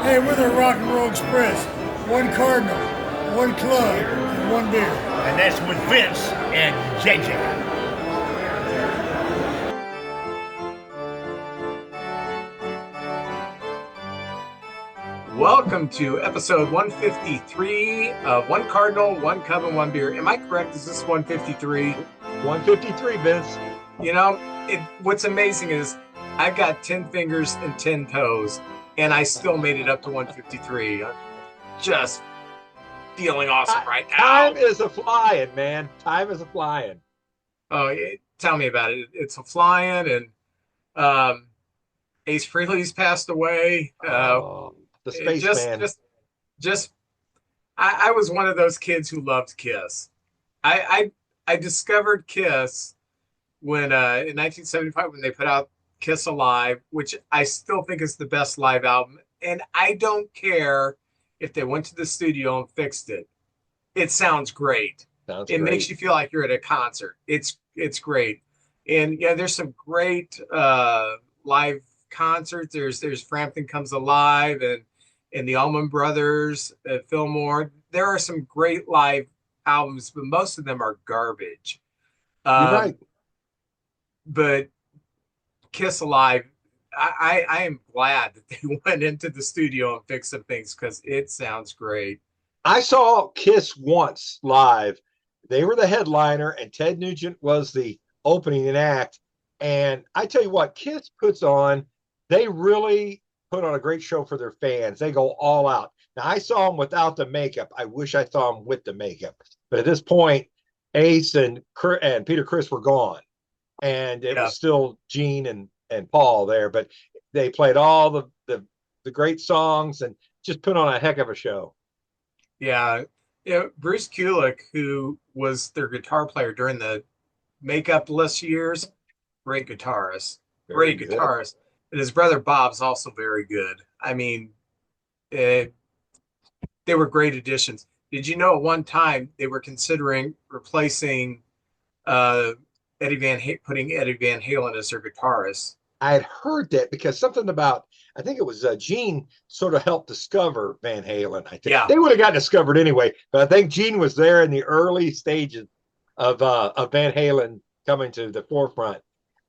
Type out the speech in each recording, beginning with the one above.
Hey, we're the Rock and Roll Express. One Cardinal, one club, and one beer. And that's with Vince and JJ. Welcome to episode 153 of One Cardinal, One Cub, and One Beer. Am I correct? Is this 153? 153, Vince. You know, what's amazing is I've got 10 fingers and 10 toes, and I still made it up to 153. I'm just feeling awesome right now. Time is a flying, man. Time is a flying. Oh, tell me about it. It's a flying, and Ace Frehley's passed away. The spaceman. I was one of those kids who loved Kiss. I discovered Kiss when in 1975 when they put out Kiss Alive, which I still think is the best live album. And I don't care if they went to the studio and fixed it. It sounds great. It makes you feel like you're at a concert. It's great. And yeah, there's some great live concerts. There's Frampton Comes Alive and the Allman Brothers at Fillmore. There are some great live albums, but most of them are garbage. You're right. But Kiss Alive, I am glad that they went into the studio and fixed some things because it sounds great. I saw Kiss once live. They were the headliner, and Ted Nugent was the opening act. And I tell you what, Kiss they really put on a great show for their fans. They go all out. Now, I saw them without the makeup. I wish I saw them with the makeup. But at this point, Ace and Peter Criss were gone. And it was still Gene and Paul there. But they played all the great songs and just put on a heck of a show. Yeah. Bruce Kulick, who was their guitar player during the makeup-less years, great guitarist. Great guitarist. And his brother Bob's also very good. I mean, they were great additions. Did you know at one time they were considering replacing putting Eddie Van Halen as their guitarist? I had heard that because something about, I think it was Gene sort of helped discover Van Halen. I think they would have gotten discovered anyway, but I think Gene was there in the early stages of Van Halen coming to the forefront.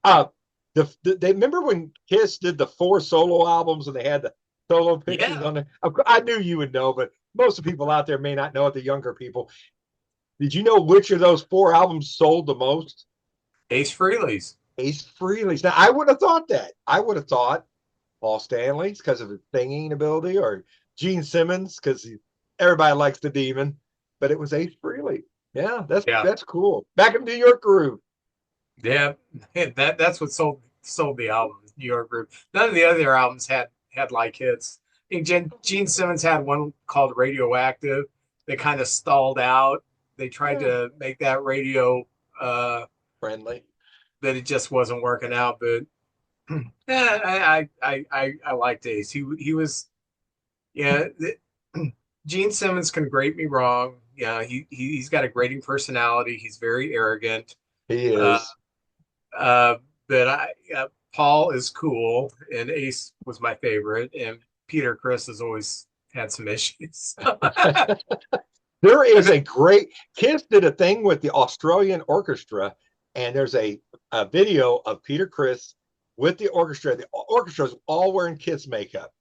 They remember when Kiss did the 4 solo albums and they had the solo pictures on there? I knew you would know, but most of the people out there may not know it, the younger people. Did you know which of those 4 albums sold the most? Ace Frehley's. Now, I would have thought that. I would have thought Paul Stanley's because of his singing ability, or Gene Simmons because everybody likes the Demon, but it was Ace Frehley. Yeah, that's cool. Back in New York Groove. Yeah, that's what sold the album, New York Groove. None of the other albums had like hits. I think Gene Simmons had one called Radioactive. They kind of stalled out. They tried to make that radio friendly, but it just wasn't working out. But I liked Ace. He was, Gene Simmons can grate me wrong. Yeah, he's got a grating personality. He's very arrogant. He is. But Paul is cool, and Ace was my favorite, and Peter Criss has always had some issues. There is a great Kiss did a thing with the Australian orchestra, and there's a video of Peter Criss with the orchestra. The orchestra is all wearing Kiss makeup,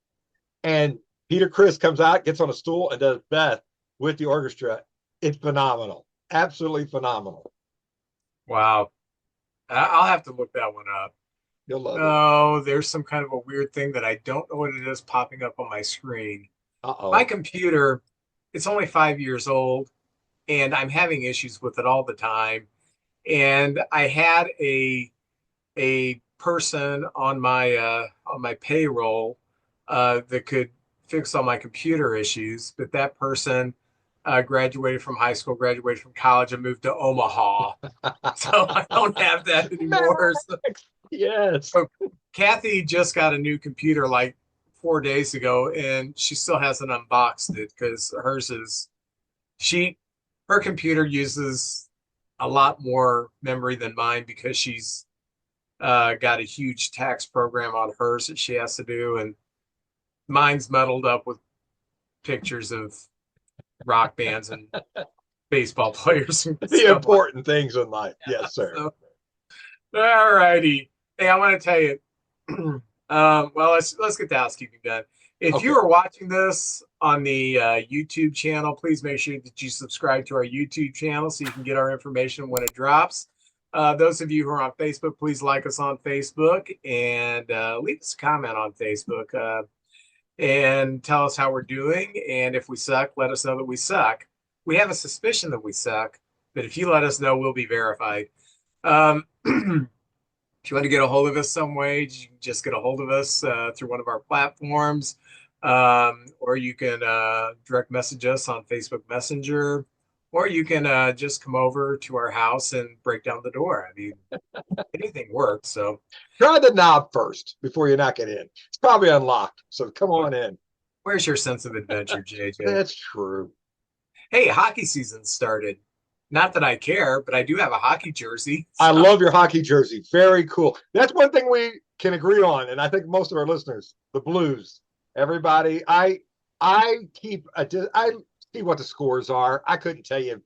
and Peter Criss comes out, gets on a stool, and does Beth with the orchestra. It's phenomenal, absolutely phenomenal. Wow. I'll have to look that one up. You'll love it. Oh, there's some kind of a weird thing that I don't know what it is popping up on my screen. My computer, it's only 5 years old, and I'm having issues with it all the time. And I had a person on my payroll that could fix all my computer issues, but that person graduated from high school, graduated from college, and moved to Omaha. So I don't have that anymore. Yes. So Kathy just got a new computer like 4 days ago, and she still hasn't unboxed it because her computer uses a lot more memory than mine because she's got a huge tax program on hers that she has to do, and Mine's muddled up with pictures of rock bands and baseball players and The stuff like important things in life. that. Yes, sir. So, all righty. Hey, I want to tell you. Well, let's get the housekeeping done. If you Okay. are watching this on the YouTube channel, please make sure that you subscribe to our YouTube channel so you can get our information when it drops. Those of you who are on Facebook, please like us on Facebook and leave us a comment on Facebook and tell us how we're doing. And if we suck, let us know that we suck. We have a suspicion that we suck, but if you let us know, we'll be verified. If you want to get a hold of us some way, you can just get a hold of us through one of our platforms, or you can direct message us on Facebook Messenger, or you can just come over to our house and break down the door. I mean, anything works. So, Try the knob first before you knock it in. It's probably unlocked. So come on in. where's your sense of adventure, JJ? That's true. Hey, hockey season started. Not that I care, but I do have a hockey jersey. I So, love your hockey jersey. Very cool. That's one thing we can agree on, and I think most of our listeners, the Blues. Everybody, I I see what the scores are. I couldn't tell you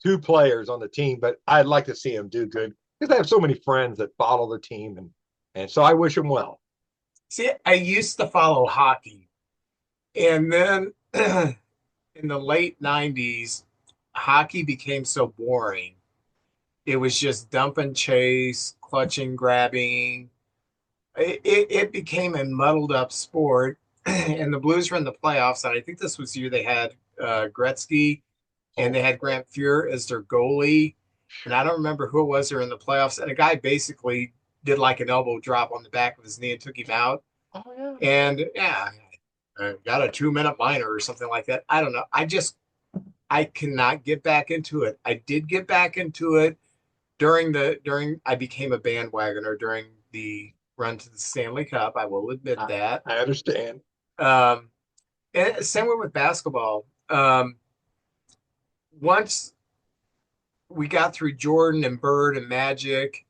two players on the team, but I'd like to see them do good because I have so many friends that follow the team, and so I wish them well. see, I used to follow hockey, and then in the late 90s, hockey became so boring. It was just dump and chase, clutching, grabbing. It became a muddled up sport. And the Blues were in the playoffs. And I think this was the year they had Gretzky and Oh, they had Grant Fuhr as their goalie. And I don't remember who it was there in the playoffs. And a guy basically did like an elbow drop on the back of his knee and took him out. oh yeah. And yeah, I got a 2 minute minor or something like that. I don't know. I cannot get back into it. I did get back into it during I became a bandwagoner during the run to the Stanley Cup. I will admit that. I understand. Um, and same way with basketball. Once we got through Jordan and Bird and Magic,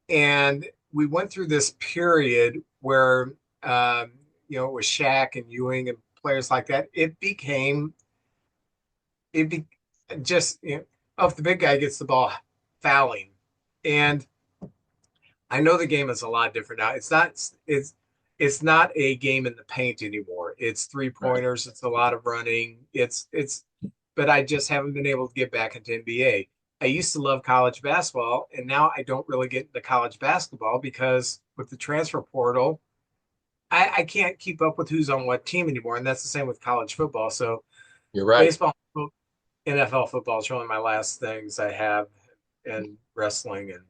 and we went through this period where it was Shaq and Ewing and players like that. It be just oh, if the big guy gets the ball, fouling. And I know the game is a lot different now. It's not a game in the paint anymore. It's three Right. pointers. It's a lot of running. But I just haven't been able to get back into NBA. I used to love college basketball, and now I don't really get into college basketball because with the transfer portal, I can't keep up with who's on what team anymore. And that's the same with college football. So You're right. baseball, NFL football is really my last things I have, and wrestling and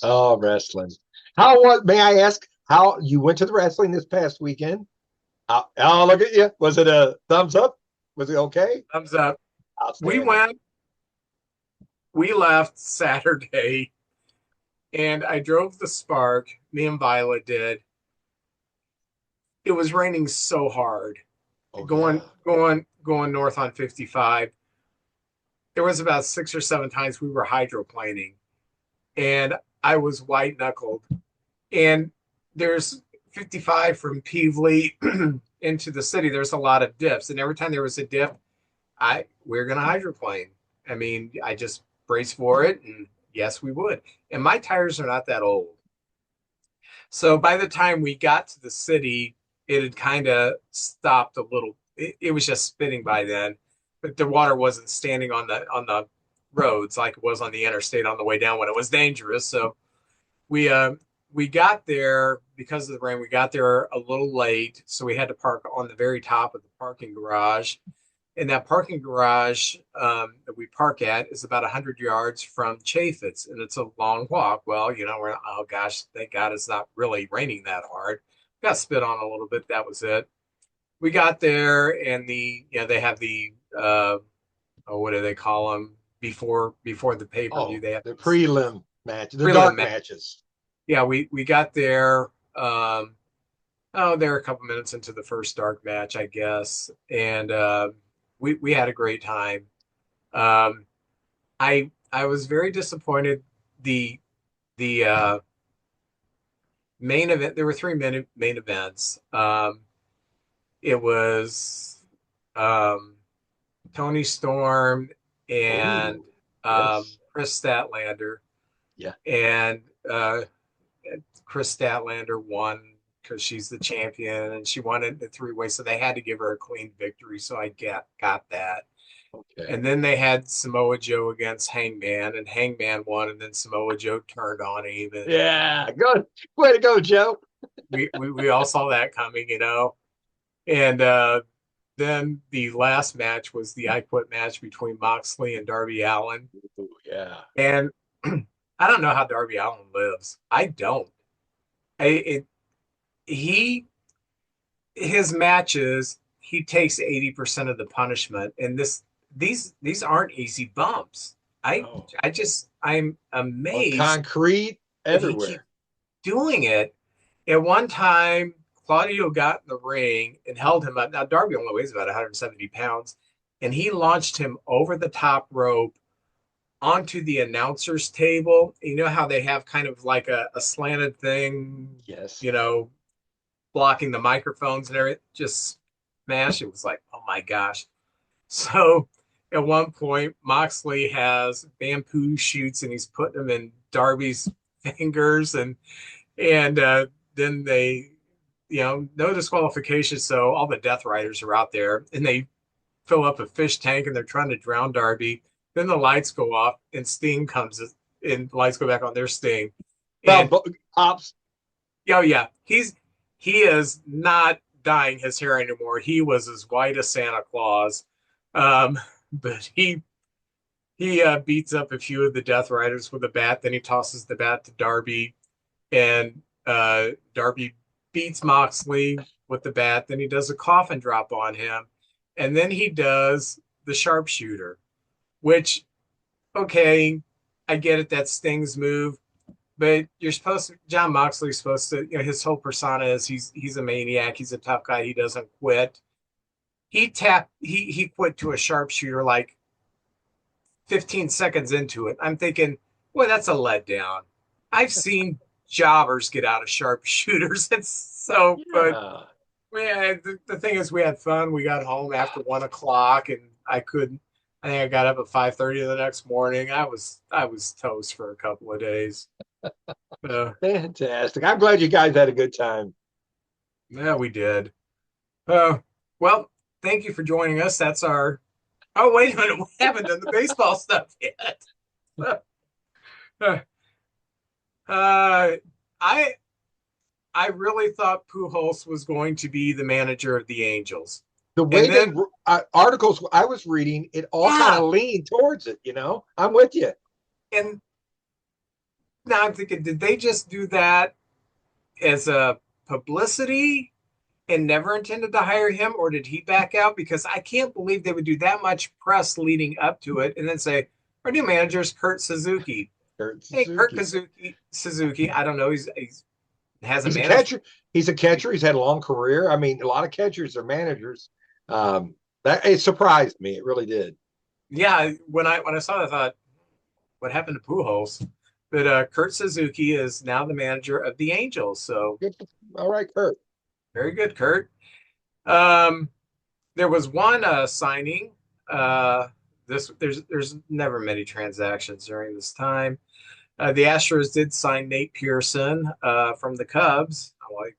Oh, wrestling. How was? May I ask how you went to the wrestling this past weekend? Oh, look at you. Was it a thumbs up? Was it okay? thumbs up. We Outstanding. went, we left Saturday and I drove the Spark. Me and Violet did. It was raining so hard. Oh yeah. Going north on 55. There was about 6 or 7 times we were hydroplaning and I was white knuckled. And there's 55 from Peevely into the city. There's a lot of dips. And every time there was a dip, we're gonna hydroplane. I mean, I just braced for it, and yes, we would. And my tires are not that old, so by the time we got to the city, it had kind of stopped a little. It was just spitting by then, but the water wasn't standing on the roads like it was on the interstate on the way down when it was dangerous. So we uh we got there because of the rain. We got there a little late, so we had to park on the very top of the parking garage. And that parking garage that we park at is about 100 yards from Chaffetz, and it's a long walk. Well, we're oh gosh, thank God it's not really raining that hard. Got spit on a little bit. That was it. We got there, and they have the oh, what do they call them before the pay per view? Oh, They have the these prelim match, the prelim dark match. matches. Yeah, we got there. Oh, they're a couple minutes into the first dark match, I guess, and we had a great time. Um, I was very disappointed. The main event. There were three main events. It was Tony Storm and Oh, yes. Chris Statlander, Yeah. and Chris Statlander won because she's the champion and she won it in a three-way, so they had to give her a clean victory. So I got that. Okay. And then they had Samoa Joe against Hangman, and Hangman won, and then Samoa Joe turned on him, and Yeah. Good. Way to go, Joe. we all saw that coming, you know. And then the last match was the I Quit match between Moxley and Darby Allin. Ooh, yeah. And I don't know how Darby Allin lives. I don't. It he his matches, he takes 80% of the punishment, and these aren't easy bumps. I No. I'm On amazed concrete that he keeps everywhere. doing it. At one time, Claudio got in the ring and held him up. Now Darby only weighs about 170 pounds, and he launched him over the top rope onto the announcer's table. You know how they have kind of like a slanted thing, Yes. you know, blocking the microphones and everything. Just smash. It was like, oh my gosh. So at one point, Moxley has bamboo shoots and he's putting them in Darby's fingers, and then they, you know, no disqualification. So all the Death Riders are out there and they fill up a fish tank and they're trying to drown Darby. Then the lights go off and Sting comes and lights go back on their Sting. And Well, Pops. oh yeah, he is not dyeing his hair anymore. He was as white as Santa Claus. But he beats up a few of the Death Riders with a bat. Then he tosses the bat to Darby, and Darby beats Moxley with the bat. Then he does a coffin drop on him, and then he does the sharpshooter, which, okay, I get it. That's Sting's move, but you're supposed to. John Moxley's supposed to. You know, his whole persona is he's a maniac. He's a tough guy. He doesn't quit. He quit to a sharpshooter like 15 seconds into it. I'm thinking, boy, that's a letdown. I've seen jobbers get out of sharpshooters. It's so, but Yeah. man, the thing is, we had fun. We got home after 1 o'clock, and I couldn't. I think I got up at 5:30 the next morning. I was toast for a couple of days. Fantastic. I'm glad you guys had a good time. Yeah, we did. Uh, well, thank you for joining us. That's our. Oh, wait a minute, we haven't done the baseball stuff yet. Uh, I I really thought Pujols was going to be the manager of the Angels, The and way they then articles I was reading, it all kind yeah, of leaned towards it. You know, I'm with you. and now I'm thinking, did they just do that as a publicity and never intended to hire him, or did he back out? Because I can't believe they would do that much press leading up to it and then say, our new manager is Kurt Suzuki. Kurt Hey, Kurt Suzuki. Suzuki, I don't know. He's hasn't He's a managed. catcher. He's a catcher. He's had a long career. I mean, a lot of catchers are managers. That it surprised me. It really did. Yeah, when I saw that, I thought, what happened to Pujols? But Kurt Suzuki is now the manager of the Angels. So Good. All right, Kurt. very good, Kurt. Um, there was one signing. There's never many transactions during this time. The Astros did sign Nate Pearson from the Cubs. I like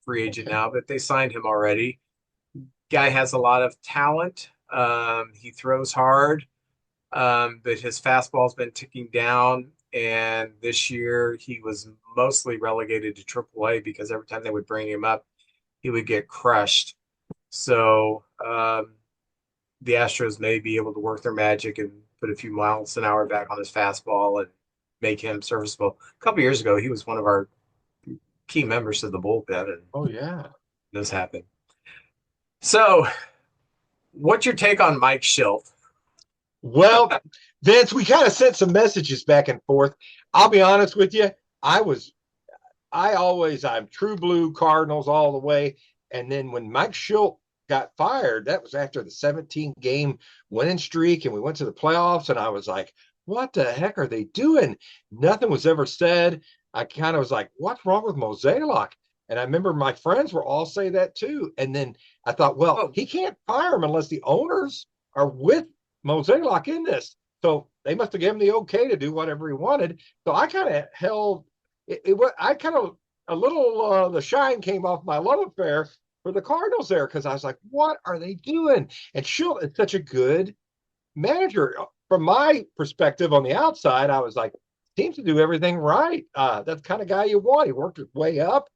free agent Okay. now, but they signed him already. Guy has a lot of talent. He throws hard, but his fastball's been ticking down. And this year he was mostly relegated to AAA because every time they would bring him up, he would get crushed. So the Astros may be able to work their magic and put a few miles an hour back on his fastball and make him serviceable. A couple years ago, he was one of our key members of the bullpen, and Oh yeah. this happened. So, what's your take on Mike Schilt? Well, Vince, we kind of sent some messages back and forth. I'll be honest with you. I'm true blue Cardinals all the way. And then when Mike Schilt got fired, that was after the 17 game winning streak, and we went to the playoffs. And I was like, what the heck are they doing? Nothing was ever said. I kind of was like, what's wrong with Mosaic? And I remember my friends were all saying that too. And then I thought, well, Oh, he can't fire him unless the owners are with Mozeliak in this. So they must have given him the okay to do whatever he wanted. So I kind of held it. I kind of a little the shine came off my love affair for the Cardinals there because I was like, what are they doing? And Schilt is such a good manager. From my perspective on the outside, I was like, seems to do everything right. That's the kind of guy you want. He worked his way up.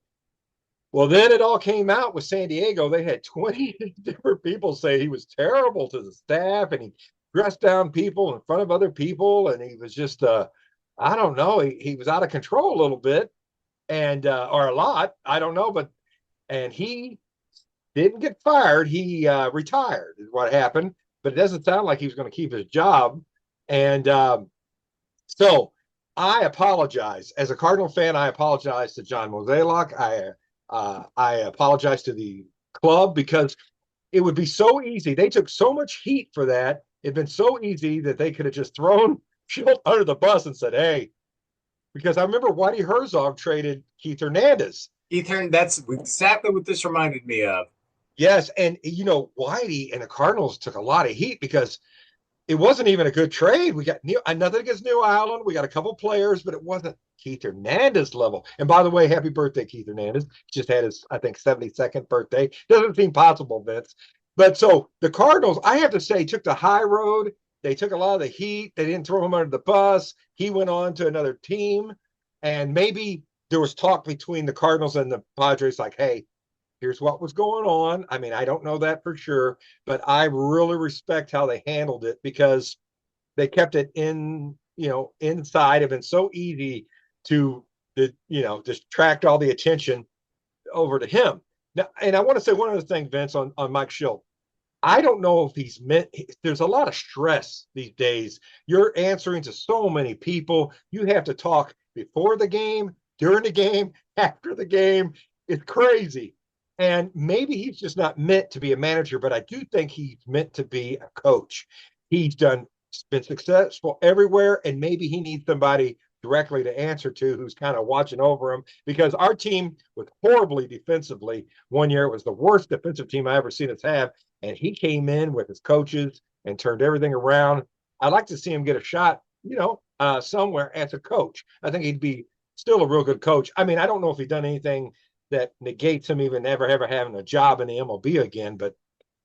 Well, then it all came out with San Diego. They had 20 different people say he was terrible to the staff and he dressed down people in front of other people. And he was just, I don't know, he was out of control a little bit and, or a lot. I don't know, but, and he didn't get fired. He retired, is what happened. But it doesn't sound like he was going to keep his job. And so I apologize. As a Cardinal fan, I apologize to John Mozeliak. I apologize to the club because it would be so easy. They took so much heat for that. It'd been so easy that they could have just thrown Schilt under the bus and said, hey, because I remember Whitey Herzog traded Keith Hernandez. That's exactly what this reminded me of. Yes, and you know, Whitey and the Cardinals took a lot of heat because it wasn't even a good trade. We got nothing against New Island. We got a couple players, but it wasn't Keith Hernandez level. And by the way, happy birthday, Keith Hernandez. Just had his, I think, 72nd birthday. Doesn't seem possible, Vince. But so the Cardinals, I have to say, took the high road. They took a lot of the heat. They didn't throw him under the bus. He went on to another team. And maybe there was talk between the Cardinals and the Padres like, hey, here's what was going on. I mean, I don't know that for sure, but I really respect how they handled it because they kept it in, you know, inside. It been so easy to, distract all the attention over to him. Now, and I want to say one other thing, Vince, on Mike Schilt. I don't know if he's meant, there's a lot of stress these days. You're answering to so many people. You have to talk before the game, during the game, after the game. It's crazy. And maybe he's just not meant to be a manager, but I do think he's meant to be a coach. He's been successful everywhere, and maybe he needs somebody directly to answer to who's kind of watching over him because our team was horribly defensively one year. It was the worst defensive team I ever seen us have, and he came in with his coaches and turned everything around. I'd like to see him get a shot, somewhere as a coach. I think he'd be still a real good coach. I mean, I don't know if he'd done anything that negates him even ever having a job in the MLB again, but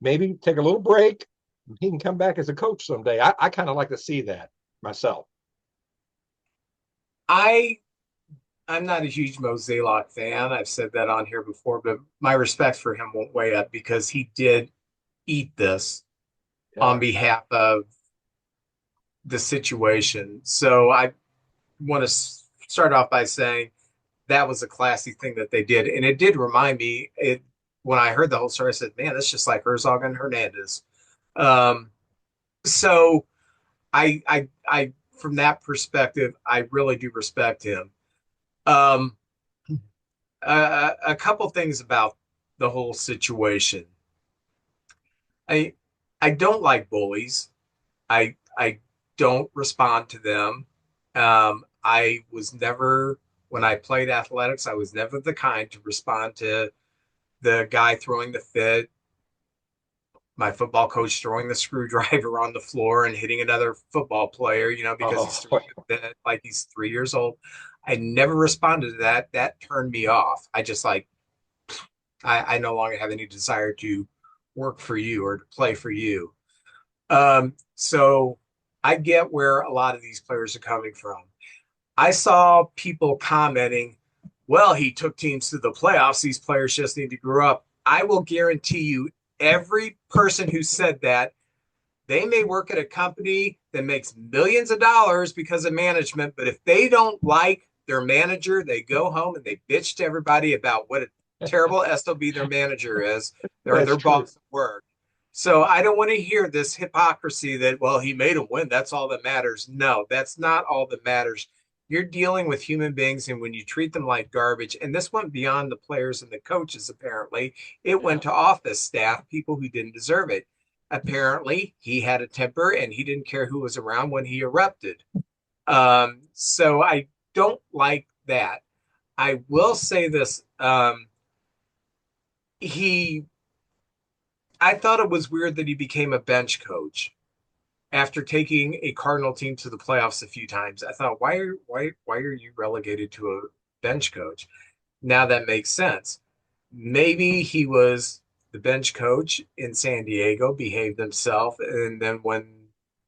maybe take a little break. He can come back as a coach someday. I kind of like to see that myself. I'm not a huge Mozeliak fan. I've said that on here before, but my respect for him won't weigh up because he did eat this on behalf of the situation. So I want to start off by saying that was a classy thing that they did. And it did remind me, when I heard the whole story, I said, man, that's just like Herzog and Hernandez. So I, from that perspective, I really do respect him. A couple things about the whole situation. I don't like bullies. I don't respond to them. I was never, when I played athletics, I was never the kind to respond to the guy throwing the fit, my football coach throwing the screwdriver on the floor and hitting another football player, because he's throwing a fit like he's 3 years old. I never responded to that. That turned me off. I just I no longer have any desire to work for you or to play for you. So I get where a lot of these players are coming from. I saw people commenting, well, he took teams to the playoffs. These players just need to grow up. I will guarantee you, every person who said that, they may work at a company that makes millions of dollars because of management, but if they don't like their manager, they go home and they bitch to everybody about what a terrible SOB their manager is, or their boss at work. So I don't want to hear this hypocrisy that, well, he made them win. That's all that matters. No, that's not all that matters. You're dealing with human beings, and when you treat them like garbage, and this went beyond the players and the coaches, apparently, it went to office staff, people who didn't deserve it. Apparently, he had a temper, and he didn't care who was around when he erupted. So I don't like that. I will say this. he I thought it was weird that he became a bench coach after taking a Cardinal team to the playoffs a few times. I thought, why are you relegated to a bench coach? Now that makes sense. Maybe he was the bench coach in San Diego, behaved himself, and then when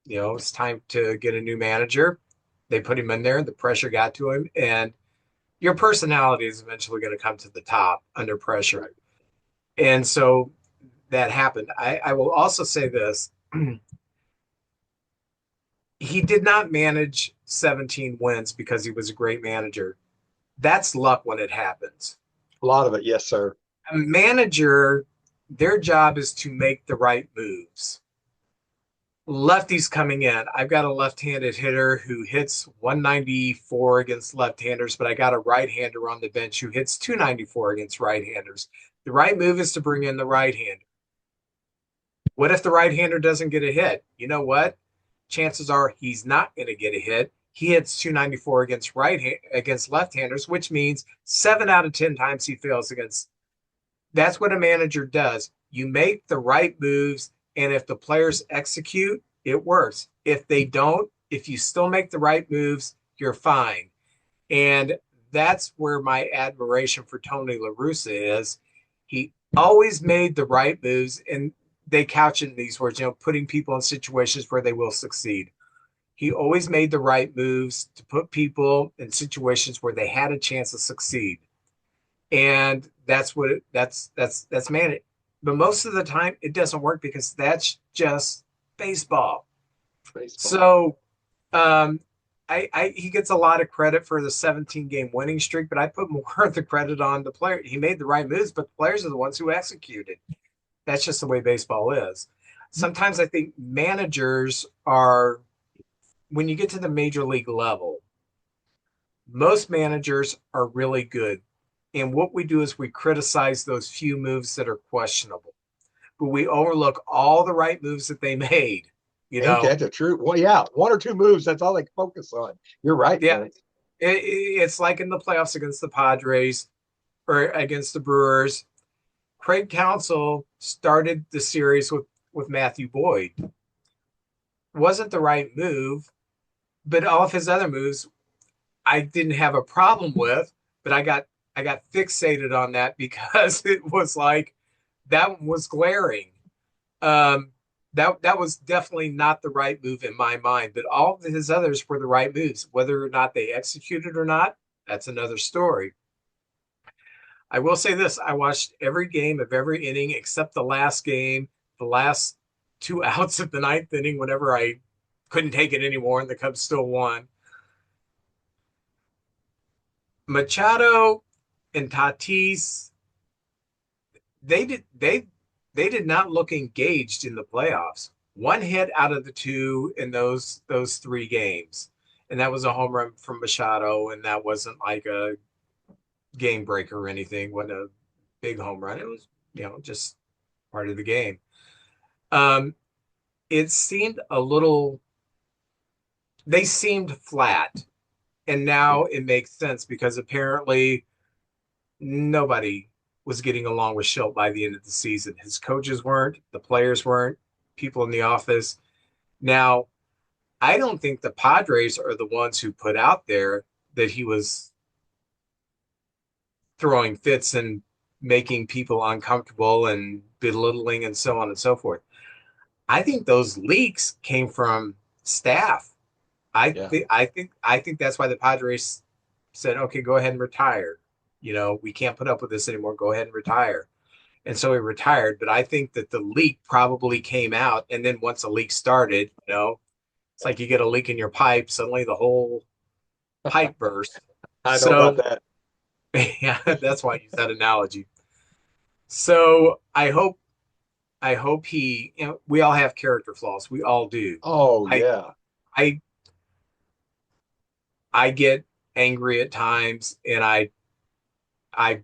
it's time to get a new manager, they put him in there. The pressure got to him, and your personality is eventually going to come to the top under pressure. And so that happened. I will also say this. He did not manage 17 wins because he was a great manager. That's luck when it happens. A lot of it, yes, sir. A manager, their job is to make the right moves. Lefties coming in. I've got a left-handed hitter who hits 194 against left-handers, but I got a right-hander on the bench who hits 294 against right-handers. The right move is to bring in the right-hander. What if the right-hander doesn't get a hit? You know what? Chances are he's not going to get a hit. He hits 294 against left-handers, which means 7 out of 10 times he fails against. That's what a manager does. You make the right moves, and if the players execute, it works. If they don't, if you still make the right moves, you're fine. And that's where my admiration for Tony La Russa is. He always made the right moves, and they couch in these words, putting people in situations where they will succeed. He always made the right moves to put people in situations where they had a chance to succeed. And that's managed. But most of the time it doesn't work because that's just baseball. So he gets a lot of credit for the 17-game winning streak, but I put more of the credit on the player. He made the right moves, but the players are the ones who executed. That's just the way baseball is. Sometimes I think managers are, when you get to the major league level, most managers are really good. And what we do is we criticize those few moves that are questionable, but we overlook all the right moves that they made. Ain't that the truth? Well, yeah, 1 or 2 moves, that's all they focus on. You're right. Yeah. It's like in the playoffs against the Padres or against the Brewers. Craig Counsell started the series with Matthew Boyd. Wasn't the right move, but all of his other moves I didn't have a problem with, but I got fixated on that because it was like that one was glaring. That was definitely not the right move in my mind, but all of his others were the right moves. Whether or not they executed or not, that's another story. I will say this. I watched every game of every inning except the last game, the last 2 outs of the 9th inning, whenever I couldn't take it anymore and the Cubs still won. Machado and Tatis, they did not look engaged in the playoffs. 1 hit out of the 2 in those 3 games. And that was a home run from Machado, and that wasn't like a game breaker or anything. Wasn't a big home run. It was, just part of the game. It seemed they seemed flat. And now it makes sense because apparently nobody was getting along with Shildt by the end of the season. His coaches weren't, the players weren't, people in the office. Now, I don't think the Padres are the ones who put out there that he was throwing fits and making people uncomfortable and belittling and so on and so forth. I think those leaks came from staff. I think that's why the Padres said, okay, go ahead and retire. We can't put up with this anymore. Go ahead and retire. And so he retired. But I think that the leak probably came out. And then once the leak started, it's like you get a leak in your pipe. Suddenly the whole pipe burst. I know about that. Yeah, that's why I use that analogy. So I hope he, we all have character flaws. We all do. Oh, yeah. I get angry at times and I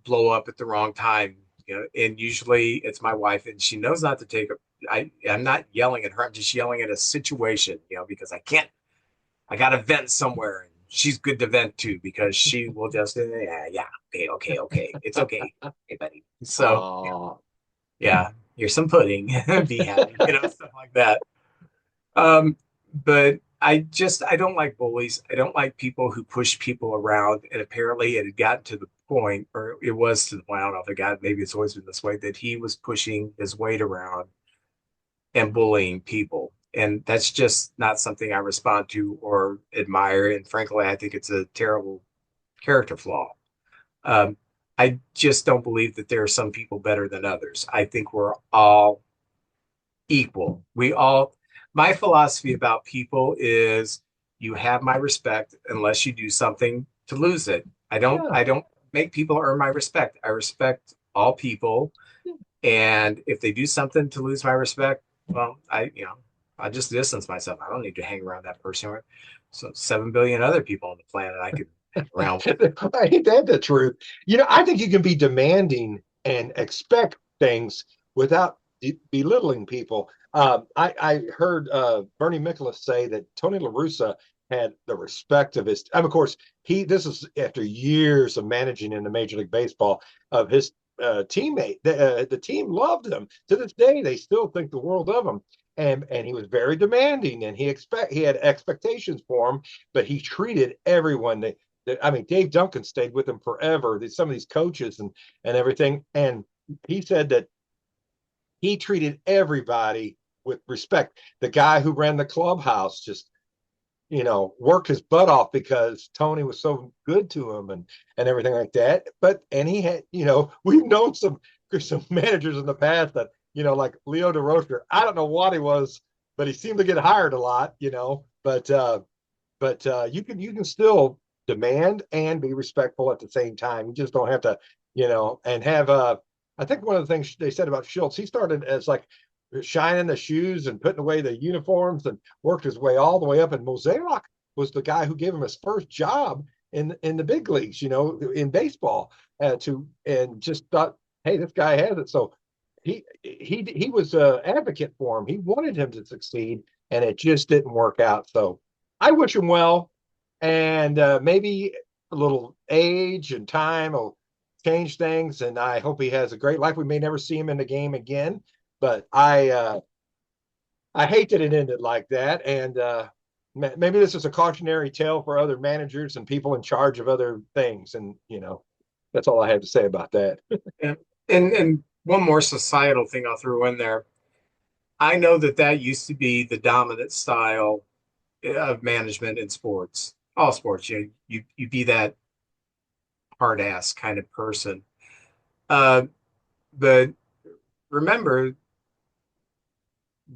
blow up at the wrong time, and usually it's my wife and she knows not to take I'm not yelling at her. I'm just yelling at a situation, because I got to vent somewhere. And she's good to vent to because she will just yeah, okay, it's okay, hey buddy. So Oh, yeah, here's some pudding, be happy, stuff like that. Um, but I don't like bullies. I don't like people who push people around. And apparently it had gotten to the point, or it was to the point, I don't know if it got, maybe it's always been this way, that he was pushing his weight around and bullying people. And that's just not something I respond to or admire. And frankly, I think it's a terrible character flaw. Um, I just don't believe that there are some people better than others. I think we're all equal. My philosophy about people is you have my respect unless you do something to lose it. yeah. I don't make people earn my respect. I respect all people. And if they do something to lose my respect, well, I just distance myself. I don't need to hang around that person. So 7 billion other people on the planet I could hang around with. Ain't that the truth? I think you can be demanding and expect things without belittling people. I heard Bernie Miklasz say that Tony La Russa had the respect of his. Of course, this is after years of managing in the Major League Baseball of his teammate. The team loved him to this day. They still think the world of him. And he was very demanding, and he had expectations for him, but he treated everyone. I mean, Dave Duncan stayed with him forever. Some of these coaches and everything, and he said that he treated everybody with respect. The guy who ran the clubhouse just worked his butt off because Tony was so good to him and everything like that. And he had we've known some managers in the past that like Leo DeRocher. I don't know what he was, but he seemed to get hired a lot. But you can still demand and be respectful at the same time. You just don't have to, and have I think one of the things they said about Schultz, he started as like shining the shoes and putting away the uniforms and worked his way all the way up. And Mozeliak was the guy who gave him his first job in the big leagues, in baseball, and just thought, hey, this guy has it. So he was an advocate for him. He wanted him to succeed, and it just didn't work out. So I wish him well, and maybe a little age and time will change things. And I hope he has a great life. We may never see him in the game again, but I hate that it ended like that. And maybe this is a cautionary tale for other managers and people in charge of other things. And that's all I have to say about that. And, and one more societal thing I'll throw in there. I know that used to be the dominant style of management in sports, all sports. You be that hard ass kind of person. But remember,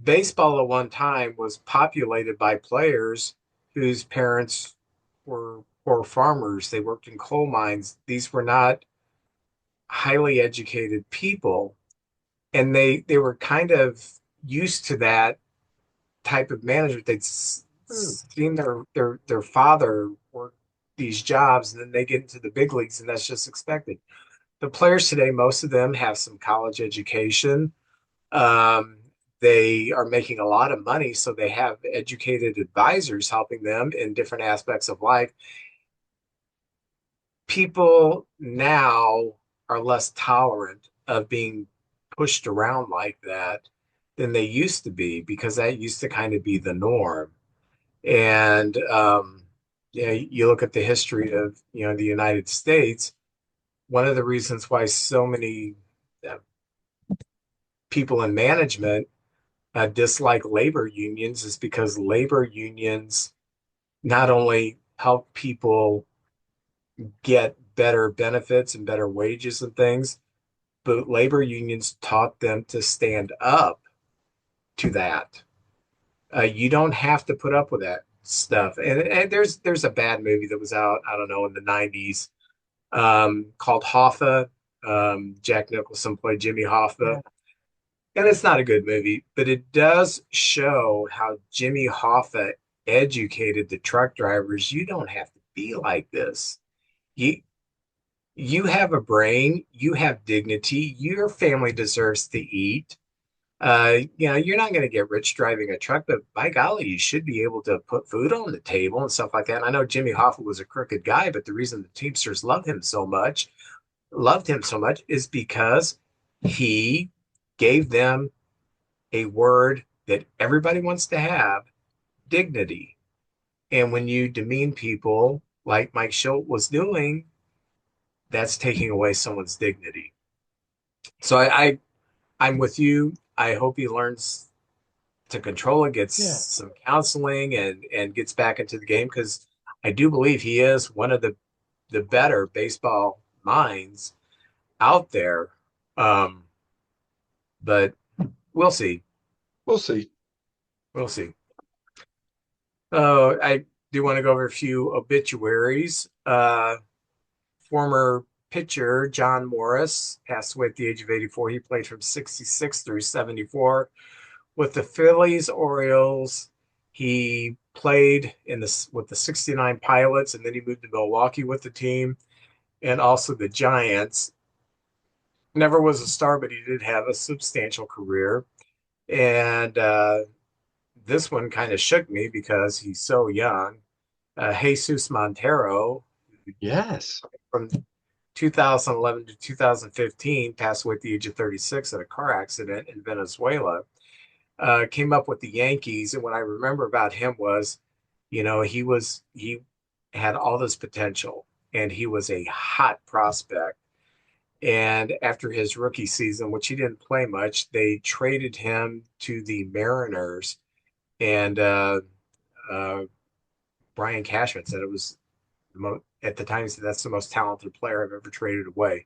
baseball at one time was populated by players whose parents were poor farmers. They worked in coal mines. These were not highly educated people, and they were kind of used to that type of management. They'd seen their father work these jobs, and then they get into the big leagues, and that's just expected. The players today, most of them have some college education. Um, they are making a lot of money, so they have educated advisors helping them in different aspects of life. People now are less tolerant of being pushed around like that than they used to be, because that used to kind of be the norm. And yeah, you look at the history of the United States. One of the reasons why so many uh, people in management dislike labor unions is because labor unions not only help people get better benefits and better wages and things, but labor unions taught them to stand up to that. You don't have to put up with that stuff. And there's a bad movie that was out, I don't know, in the 90s, called Hoffa. Jack Nicholson played Jimmy Hoffa. And it's not a good movie, but it does show how Jimmy Hoffa educated the truck drivers. You don't have to be like this. You you have a brain, you have dignity, your family deserves to eat. You're not going to get rich driving a truck, but by golly, you should be able to put food on the table and stuff like that. And I know Jimmy Hoffa was a crooked guy, but the reason the Teamsters loved him so much, is because he gave them a word that everybody wants to have: dignity. And when you demean people like Mike Schilt was doing, that's taking away someone's dignity. So I'm with you. I hope he learns to control it, gets Yeah. some counseling, and gets back into the game, because I do believe he is one of the better baseball minds out there. Um, but we'll see. We'll see. We'll see. I do want to go over a few obituaries. Former pitcher John Morris passed away at the age of 84. He played from 66 through 74 with the Phillies, Orioles. He played with the 69 Pilots, and then he moved to Milwaukee with the team, and also the Giants. Never was a star, but he did have a substantial career. And this one kind of shook me because he's so young. Jesus Montero, Yes. from 2011 to 2015, passed away at the age of 36 in a car accident in Venezuela. Came up with the Yankees, and what I remember about him was, he had all this potential, and he was a hot prospect. And after his rookie season, which he didn't play much, they traded him to the Mariners. And uh, Brian Cashman said it was at the time, he said that's the most talented player I've ever traded away.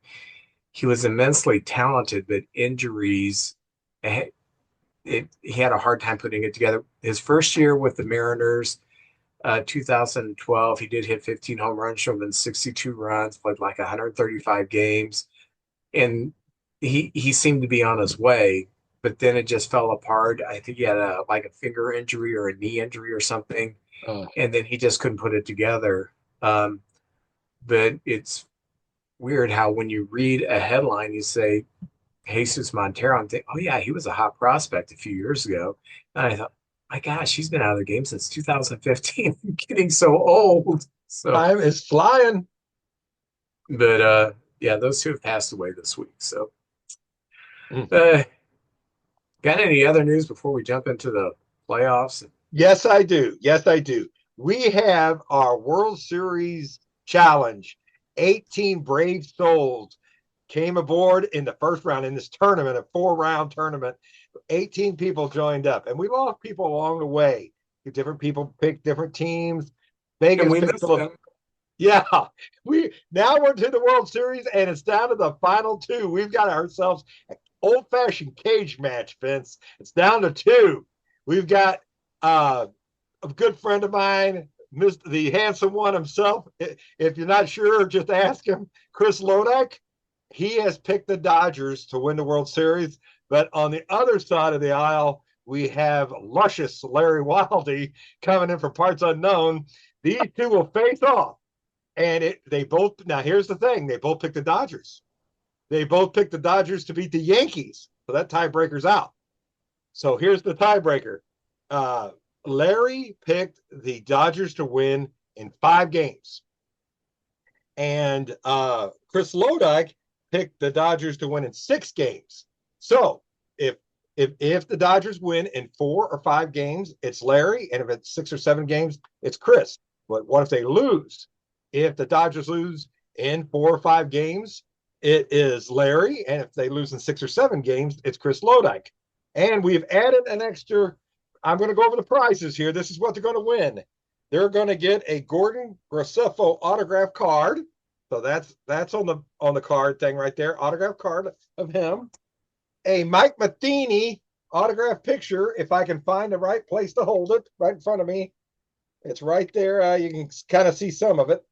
He was immensely talented, but injuries, he had a hard time putting it together. His first year with the Mariners, 2012, he did hit 15 home runs, drove in 62 runs, played like 135 games, and he seemed to be on his way. But then it just fell apart. I think he had like a finger injury or a knee injury or something, Oh, and then he just couldn't put it together. But it's weird how when you read a headline, you say Jesus Montero, and think, oh yeah, he was a hot prospect a few years ago. And I thought, my gosh, he's been out of the game since 2015. I'm getting so old. So, time is flying. but yeah, those two have passed away this week. So, Mm. got any other news before we jump into the playoffs? Yes, I do. Yes, I do. We have our World Series challenge. 18 brave souls came aboard in the first round in this tournament, a 4-round tournament. 18 people joined up, and we lost people along the way. Different people picked different teams. Vegas And we picked missed them. Yeah, we're to the World Series, and it's down to the final two. We've got ourselves an old-fashioned cage match, Vince. It's down to two. We've got a good friend of mine, the handsome one himself. If you're not sure, just ask him. Chris Lodak. He has picked the Dodgers to win the World Series. But on the other side of the aisle, we have luscious Larry Wildy coming in for parts unknown. These two will face off. And now here's the thing, they both picked the Dodgers. They both picked the Dodgers to beat the Yankees. So that tiebreaker's out. So here's the tiebreaker. Larry picked the Dodgers to win in 5 games. And Chris Lodak picked the Dodgers to win in 6 games. So if the Dodgers win in 4 or 5 games, it's Larry. And if it's 6 or 7 games, it's Chris. But what if they lose? If the Dodgers lose in 4 or 5 games, it is Larry. And if they lose in 6 or 7 games, it's Chris Lodak. And we've added an extra. I'm going to go over the prizes here. This is what they're going to win. They're going to get a Gordon Graceffo autograph card. So that's on the card thing right there. Autograph card of him. A Mike Matheny autograph picture, if I can find the right place to hold it, right in front of me. It's right there. You can kind of see some of it.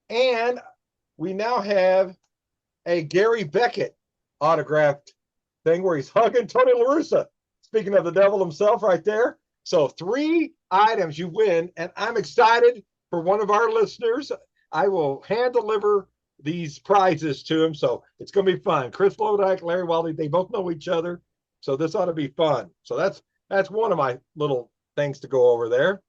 And we now have a Gary Beckett autographed thing where he's hugging Tony La Russa. Speaking of the devil himself right there. So 3 items you win, and I'm excited for one of our listeners. I will hand deliver these prizes to him, so it's going to be fun. Chris Lodak, Larry Wildy, they both know each other. So this ought to be fun. So that's one of my little things to go over there.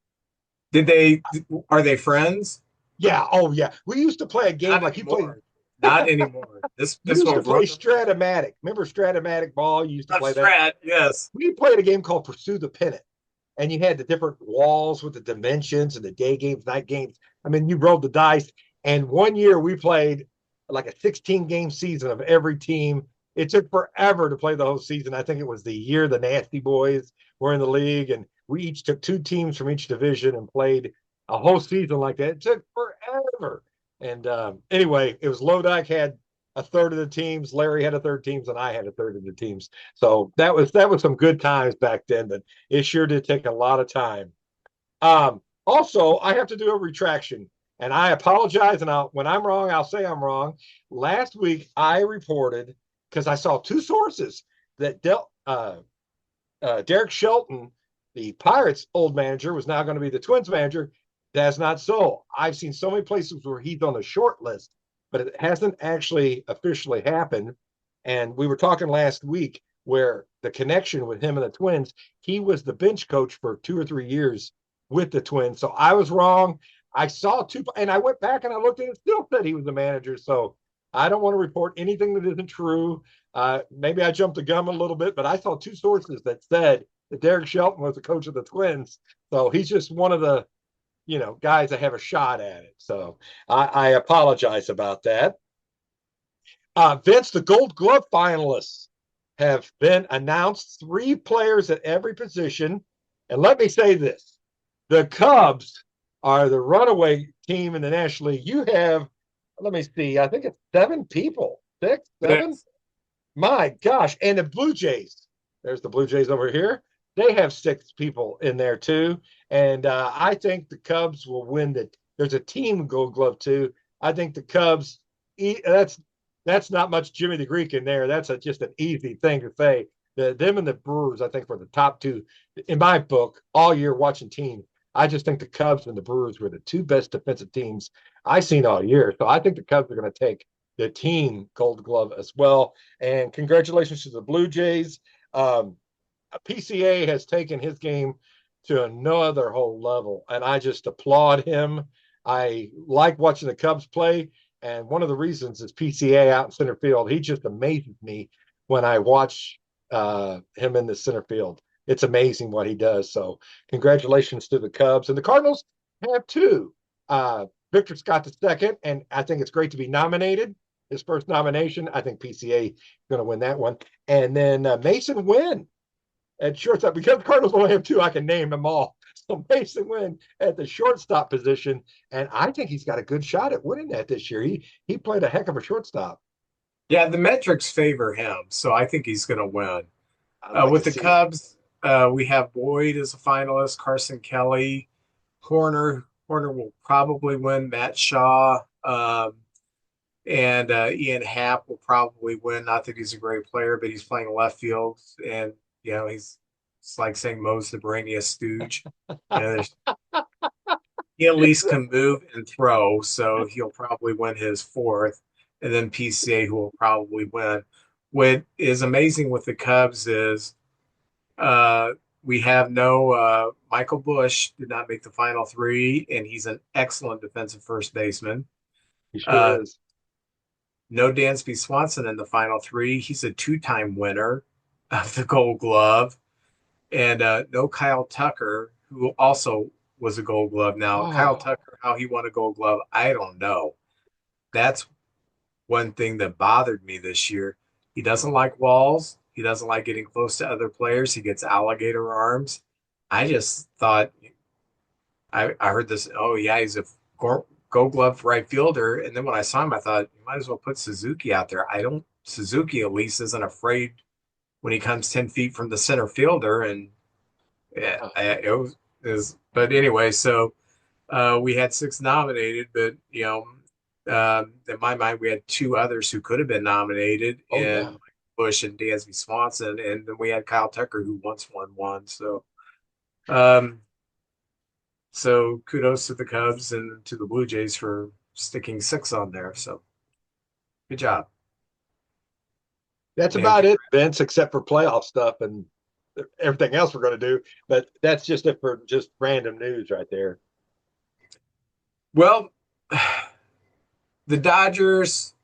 Are they friends? Yeah. Oh yeah. We used to play a game Not like you played. anymore. Not anymore. You This used to will play ruin them. Stratomatic. Remember Stratomatic ball? You used to Love play that. Strat, yes. We played a game called Pursue the Pennant, and you had the different walls with the dimensions and the day games, night games. I mean, you rolled the dice. And one year we played like a 16 game season of every team. It took forever to play the whole season. I think it was the year the Nasty Boys were in the league, and we each took two teams from each division and played a whole season like that. It took forever. And anyway, it was Lodike had a third of the teams, Larry had a third teams, and I had a third of the teams. So that was some good times back then, but it sure did take a lot of time. Also, I have to do a retraction, and I apologize. And when I'm wrong, I'll say I'm wrong. Last week, I reported because I saw two sources that Derek Shelton, the Pirates' old manager, was now going to be the Twins manager. That's not so. I've seen so many places where he's on the short list, but it hasn't actually officially happened. And we were talking last week where the connection with him and the Twins, he was the bench coach for 2 or 3 years with the Twins. So I was wrong. I saw two, and I went back and I looked at it, still said he was the manager. So I don't want to report anything that isn't true. Maybe I jumped the gun a little bit, but I saw two sources that said that Derek Shelton was the coach of the Twins. So he's just one of the guys that have a shot at it. So I apologize about that. Vince, the Gold Glove finalists have been announced. 3 players at every position. And let me say this: the Cubs are the runaway team in the National League. You have, let me see, I think it's 7 people, 6, 7. My gosh. And the Blue Jays, there's the Blue Jays over here. They have 6 people in there too. And I think the Cubs will win there's a team Gold Glove too. I think the Cubs, that's not much Jimmy the Greek in there. That's just an easy thing to say. Them and the Brewers, I think, were the top 2 in my book all year watching teams. I just think the Cubs and the Brewers were the 2 best defensive teams I've seen all year. So I think the Cubs are going to take the team Gold Glove as well. And congratulations to the Blue Jays. PCA has taken his game to another whole level, and I just applaud him. I like watching the Cubs play, and one of the reasons is PCA out in center field. He just amazes me when I watch him in the center field. It's amazing what he does. So congratulations to the Cubs. And the Cardinals have 2. Victor Scott the second, and I think it's great to be nominated. His first nomination. I think PCA is going to win that one. And then Mason Wynn at shortstop. Because the Cardinals only have 2, I can name them all. So Mason Wynn at the shortstop position, and I think he's got a good shot at winning that this year. He played a heck of a shortstop. Yeah, the metrics favor him, so I think he's going to win. Like With the Cubs, we have Boyd as a finalist, Carson Kelly, Horner. Horner will probably win. Matt Shaw, and Ian Happ will probably win. Not that he's a great player, but he's playing left field, and it's like saying Moe's the brainiest stooge. He at least can move and throw, so he'll probably win his 4th. And then PCA, who will probably win. What is amazing with the Cubs is we have no Michael Bush did not make the final 3, and he's an excellent defensive first baseman. He sure is. No Dansby Swanson in the final 3. He's a 2-time winner of the Gold Glove. And no Kyle Tucker, who also was a Gold Glove. Now, Kyle Tucker, how he won a Gold Glove, I don't know. That's one thing that bothered me this year. He doesn't like walls. He doesn't like getting close to other players. He gets alligator arms. I just thought, I heard this, oh, yeah, he's a Gold Glove right fielder. And then when I saw him, I thought, you might as well put Suzuki out there. Suzuki at least isn't afraid when he comes 10 feet from the center fielder. And yeah, but anyway, so we had 6 nominated, but, in my mind, we had 2 others who could have been nominated, and Bush and Dansby Swanson. And then we had Kyle Tucker, who once won one. So, so kudos to the Cubs and to the Blue Jays for sticking 6 on there. So good job. That's And about it, Vince, except for playoff stuff and everything else we're going to do. But that's just it for just random news right there. well, the Dodgers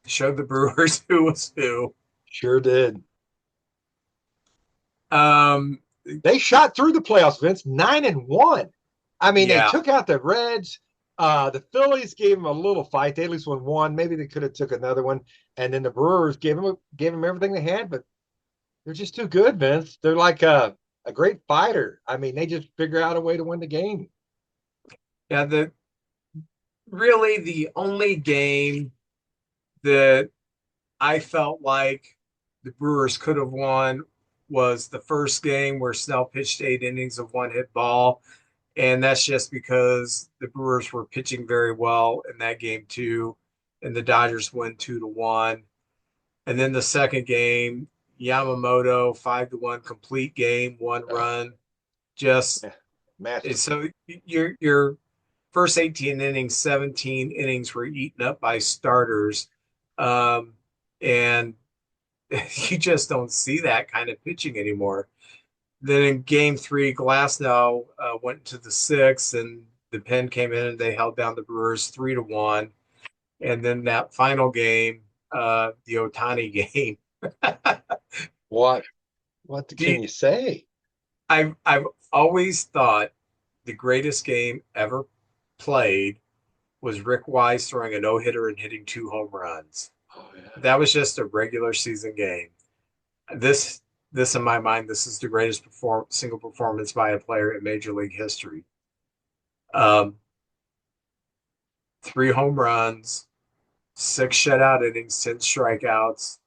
showed the Brewers who was who. Sure did. Um, They shot through the playoffs, Vince, 9-1. I mean, they yeah, took out the Reds. The Phillies gave them a little fight. They at least won one. Maybe they could have took another one. And then the Brewers gave them everything they had, but they're just too good, Vince. They're like a great fighter. I mean, they just figure out a way to win the game. yeah. The really the only game that I felt like the Brewers could have won was the first game where Snell pitched 8 innings of one hit ball. And that's just because the Brewers were pitching very well in that game too. And the Dodgers win 2-1. And then the second game, Yamamoto 5-1 complete game, one run. Just Yeah, massive. so your first 18 innings, 17 innings were eaten up by starters. And you just don't see that kind of pitching anymore. Then in game three, Glasnow went to the sixth, and the pen came in and they held down the Brewers 3-1. And then that final game, the Otani game. What? What Do can you- you say? I've always thought the greatest game ever played was Rick Wise throwing a no-hitter and hitting 2 home runs. Oh, yeah. That was just a regular season game. This in my mind, this is the greatest single performance by a player in Major League history. 3 home runs, 6 shutout innings, 10 strikeouts.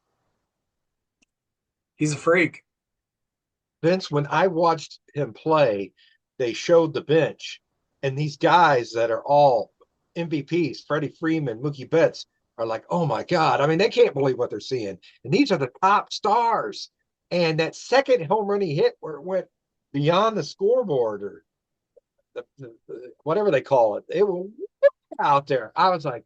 He's a freak. Vince, when I watched him play, they showed the bench, and these guys that are all MVPs, Freddie Freeman, Mookie Betts, are like, oh my God. I mean, they can't believe what they're seeing. And these are the top stars. And that second home run he hit where it went beyond the scoreboard or whatever they call it, it was out there. I was like,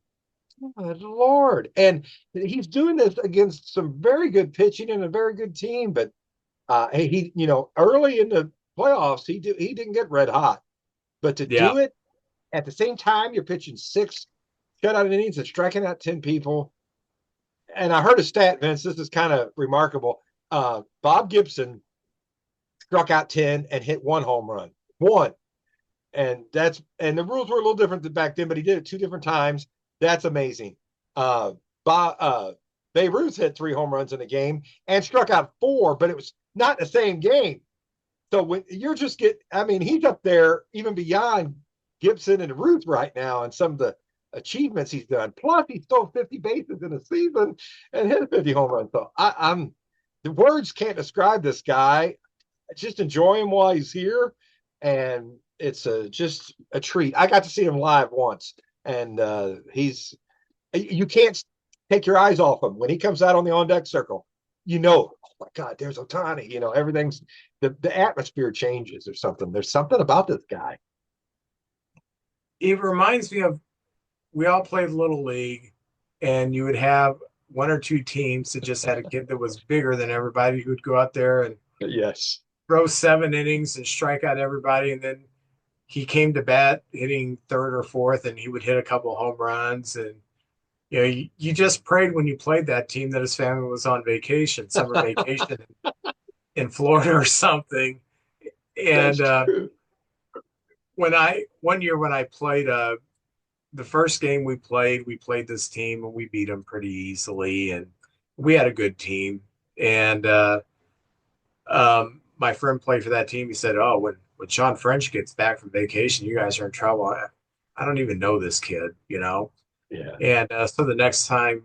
oh, Lord. And he's doing this against some very good pitching and a very good team, but he, early in the playoffs, he didn't get red hot, but to Yeah. do it at the same time, you're pitching 6 shutout innings and striking out 10 people. And I heard a stat, Vince. This is kind of remarkable. Bob Gibson struck out 10 and hit 1 home run. One. And the rules were a little different than back then, but he did it 2 different times. That's amazing. Babe Ruth hit 3 home runs in a game and struck out 4, but it was not the same game. So when you're just he's up there even beyond Gibson and Ruth right now and some of the achievements he's done. Plus, he stole 50 bases in a season and hit 50 home runs. So the words can't describe this guy. Just enjoy him while he's here, and it's just a treat. I got to see him live once, and you can't take your eyes off him when he comes out on the on deck circle. Oh my God, there's Otani. Everything's the atmosphere changes or something. There's something about this guy. It reminds me of we all played Little League, and you would have 1 or 2 teams that just had a kid that was bigger than everybody who would go out there and Yes. throw 7 innings and strike out everybody. And then he came to bat hitting third or fourth, and he would hit a couple home runs. And you just prayed when you played that team that his family was on vacation, summer vacation in Florida or something. And one year when I played the first game we played this team and we beat them pretty easily, and we had a good team. And my friend played for that team. He said, "Oh, when Sean French gets back from vacation, you guys are in trouble. I don't even know this kid, Yeah. And so the next time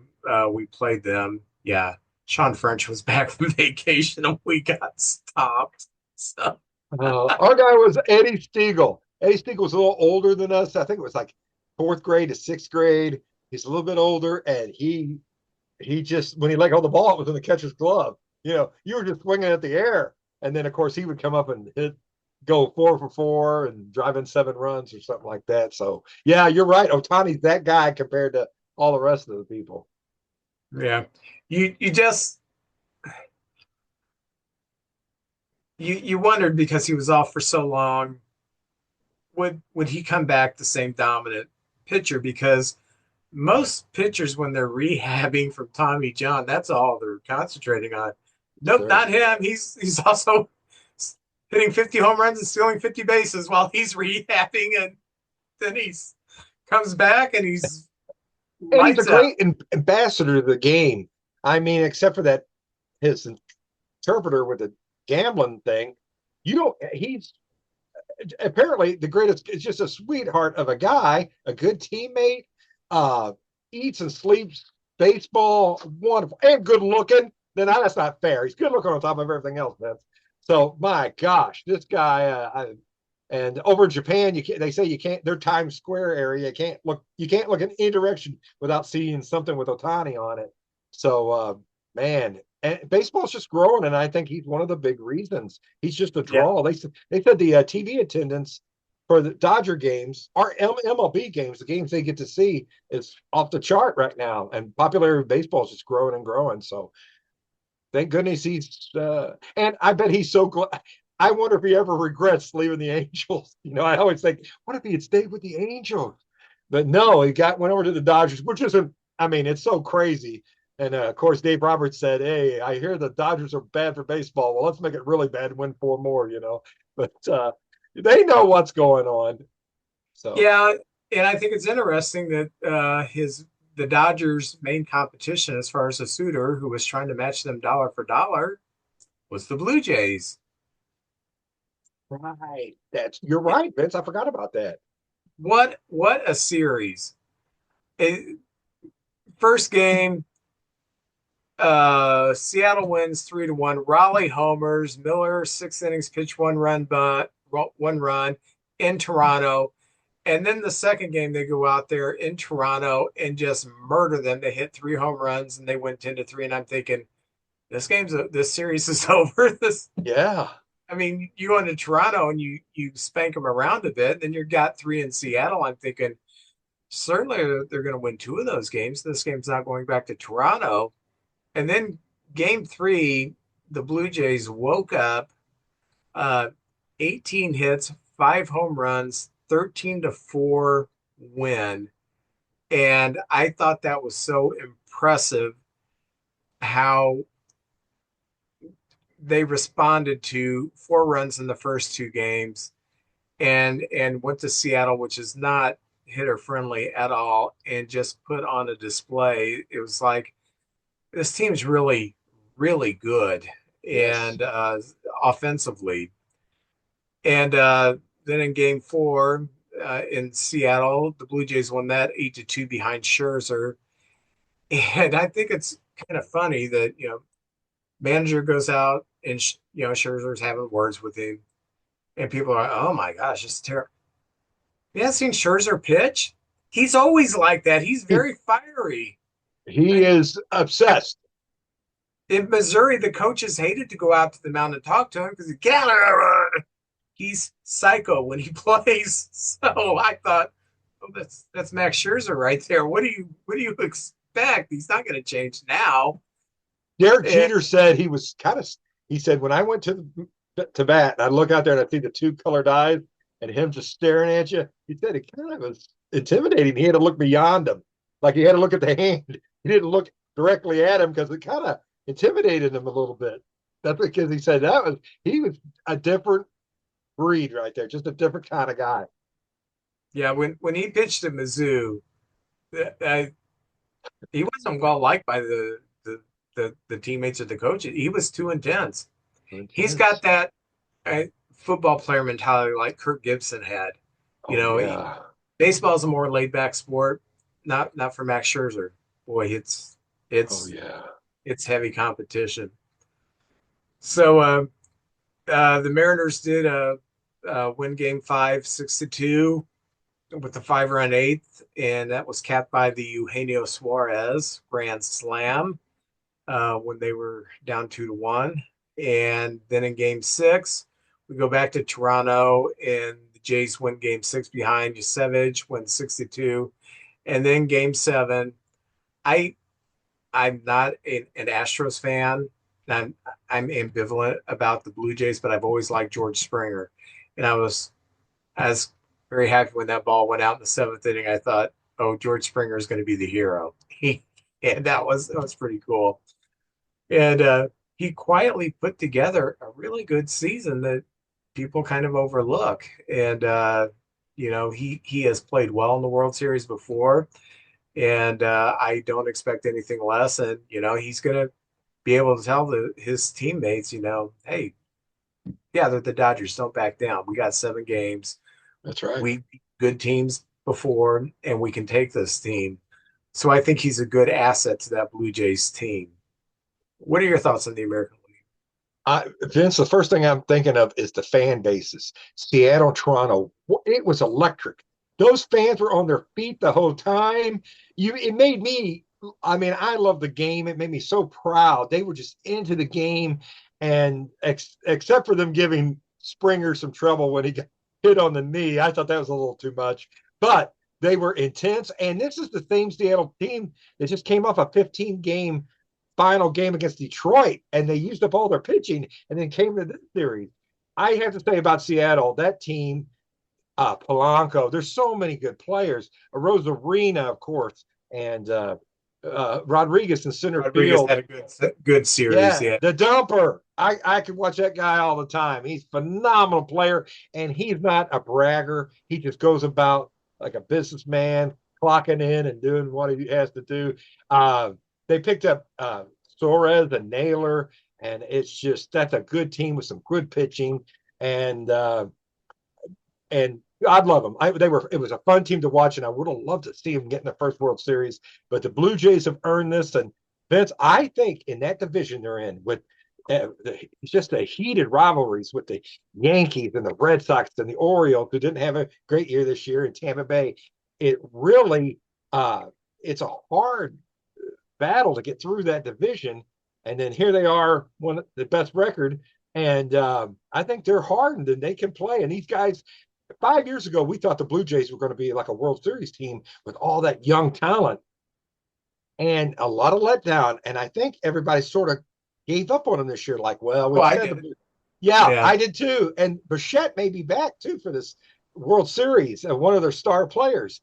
we played them, yeah, Sean French was back from vacation and we got stopped. So Our guy was Eddie Stiegel. Eddie Stiegel was a little older than us. I think it was like 4th grade to 6th grade. He's a little bit older, and he just, when he let go of the ball, it was in the catcher's glove. You were just swinging at the air, and then of course he would come up and go 4 for 4 and drive in 7 runs or something like that. So yeah, you're right. Otani's that guy compared to all the rest of the people. Yeah. You just you wondered because he was off for so long, would he come back the same dominant pitcher? Because most pitchers, when they're rehabbing from Tommy John, that's all they're concentrating on. Nope, Sure. not him. He's also hitting 50 home runs and stealing 50 bases while he's rehabbing, and then he's comes back and he's And he's a lights out. great ambassador to the game. I mean, except for that his interpreter with the gambling thing, you don't. He's apparently the greatest. It's just a sweetheart of a guy, a good teammate. Uh, Eats and sleeps baseball, wonderful and good looking. Then that's not fair. He's good looking on top of everything else, man. So my gosh, this guy. And over in Japan, you can't. They say you can't. Their Times Square area, you can't look. You can't look in any direction without seeing something with Otani on it. So, man, and baseball's just growing, and I think he's one of the big reasons. He's just a Yeah, draw. They said the TV attendance for the Dodger games or MLB games, the games they get to see, is off the chart right now, and popularity of baseball is just growing and growing. So thank goodness he's and I bet he's so glad. I wonder if he ever regrets leaving the Angels. I always think, what if he had stayed with the Angels? But no, he went over to the Dodgers, which isn't. I mean, it's so crazy. And of course, Dave Roberts said, "Hey, I hear the Dodgers are bad for baseball. Well, let's make it really bad and win four more." But they know what's going on. So yeah, and I think it's interesting that his the Dodgers' main competition, as far as a suitor who was trying to match them dollar for dollar, was the Blue Jays. right, you're right, Vince. I forgot about that. What a series! It, first game, Seattle wins 3-1. Raleigh homers. Miller 6 innings, pitched one run in Toronto. And then the second game, they go out there in Toronto and just murder them. They hit 3 home runs and they went 10-3. And I'm thinking, this series is over. Yeah, I mean, you go into Toronto and you spank them around a bit, then you got 3 in Seattle. I'm thinking certainly they're going to win 2 of those games. This game's not going back to Toronto. And then game 3, the Blue Jays woke up, uh, 18 hits, 5 home runs, 13-4 win. And I thought that was so impressive how they responded to 4 runs in the first 2 games and went to Seattle, which is not hitter friendly at all, and just put on a display. It was like this team's really, really good yes. and offensively. And then in game 4 in Seattle, the Blue Jays won that 8-2 behind Scherzer. And I think it's kind of funny that, manager goes out and, Scherzer's having words with him. And people are, oh my gosh, it's terrible. You haven't seen Scherzer pitch? He's always like that. He's He, very fiery. he And is obsessed. in Missouri, the coaches hated to go out to the mound and talk to him because he get out of there. He's psycho when he plays. So I thought, oh, that's Max Scherzer right there. What do you expect? He's not going to change now. Derek And Jeter said he was he said, when I went to bat and I look out there and I see the 2 colored eyes and him just staring at you, he said it kind of was intimidating. He had to look beyond him. Like he had to look at the hand. He didn't look directly at him because it kind of intimidated him a little bit. That's because he said he was a different breed right there, just a different kind of guy. yeah, when he pitched at Mizzou, I, he wasn't well liked by the teammates or the coaches. He was too intense. He's got Intense. that uh, football player mentality like Kirk Gibson had. You Oh know, yeah. baseball's a more laid back sport. Not for Max Scherzer. Boy, Oh it's yeah. it's heavy competition. So the Mariners did win Game 5 6-2 with the 5-run eighth, and that was capped by the Eugenio Suarez grand slam when they were down 2-1. And then in Game 6, we go back to Toronto, and the Jays win Game 6 behind. Yusevich win 6-2. And then Game 7, I I'm not an Astros fan. I'm ambivalent about the Blue Jays, but I've always liked George Springer, and I was very happy when that ball went out in the seventh inning. I thought, oh, George Springer is going to be the hero, and that was pretty cool. And he quietly put together a really good season that people kind of overlook. And he has played well in the World Series before, and I don't expect anything less. And he's going to be able to tell his teammates, hey, yeah, they're the Dodgers. Don't back down. We got 7 games. That's right. We beat good teams before, and we can take this team. So I think he's a good asset to that Blue Jays team. What are your thoughts on the American League? Vince, the first thing I'm thinking of is the fan bases. Seattle, Toronto, it was electric. Those fans were on their feet the whole time. It made me. I mean, I love the game. It made me so proud. They were just into the game, and except for them giving Springer some trouble when he got hit on the knee, I thought that was a little too much. But they were intense, and this is the same Seattle team that just came off a 15-game final game against Detroit, and they used up all their pitching and then came to this series. I have to say about Seattle, that team, Polanco, there's so many good players. Rosarina, of course, and Rodriguez in center Rodriguez field. had a good series. Yeah. The dumper. I could watch that guy all the time. He's a phenomenal player, and he's not a bragger. He just goes about like a businessman, clocking in and doing what he has to do. They picked up Suarez and Naylor, and that's a good team with some good pitching, and I'd love them. It was a fun team to watch, and I would have loved to see them get in the first World Series. But the Blue Jays have earned this, and Vince, I think in that division they're in with it's just the heated rivalries with the Yankees and the Red Sox and the Orioles, who didn't have a great year this year, in Tampa Bay. It really, it's a hard battle to get through that division, and then here they are, one of the best record, and I think they're hardened and they can play. And these guys, 5 years ago, we thought the Blue Jays were going to be like a World Series team with all that young talent, and a lot of letdown. And I think everybody sort of gave up on them this year. Like, well, I did. Yeah, I did too. And Bichette may be back too for this World Series, one of their star players.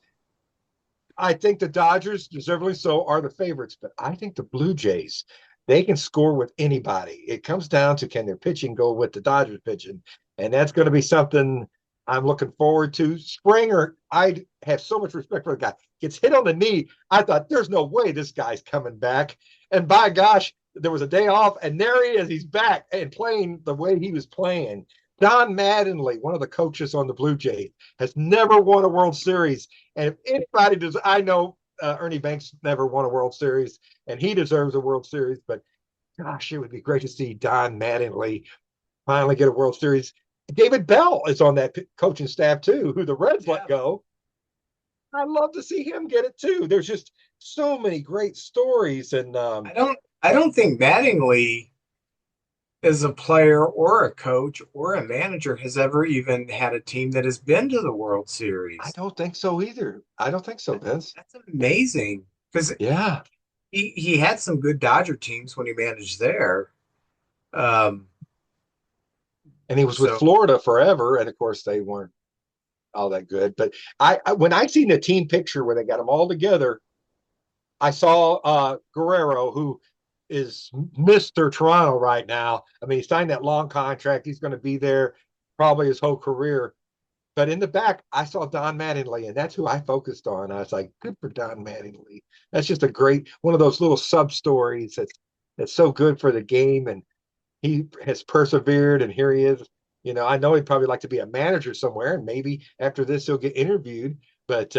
I think the Dodgers, deservedly so, are the favorites, but I think the Blue Jays, they can score with anybody. It comes down to, can their pitching go with the Dodgers pitching? And that's going to be something I'm looking forward to. Springer, I have so much respect for the guy. Gets hit on the knee. I thought, there's no way this guy's coming back. And by gosh, there was a day off, and there he is. He's back and playing the way he was playing. Don Mattingly, one of the coaches on the Blue Jays, has never won a World Series. And if anybody does, I know Ernie Banks never won a World Series, and he deserves a World Series. But gosh, it would be great to see Don Mattingly finally get a World Series. David Bell is on that coaching staff too, who the Reds let go. I'd love to see him get it too. There's just so many great stories, and I don't think Mattingly, as a player or a coach or a manager, has ever even had a team that has been to the World Series. I don't think so either. I don't think so, Vince. That's amazing, because he had some good Dodger teams when he managed there. And he was with Florida forever, and of course they weren't all that good. But when I seen the team picture where they got them all together, I saw Guerrero, who is Mr. Toronto right now. I mean, he signed that long contract. He's going to be there probably his whole career. But in the back, I saw Don Mattingly, and that's who I focused on. I was like, good for Don Mattingly. That's just a great one of those little sub stories that's so good for the game. And he has persevered, and here he is. I know he'd probably like to be a manager somewhere, and maybe after this he'll get interviewed. But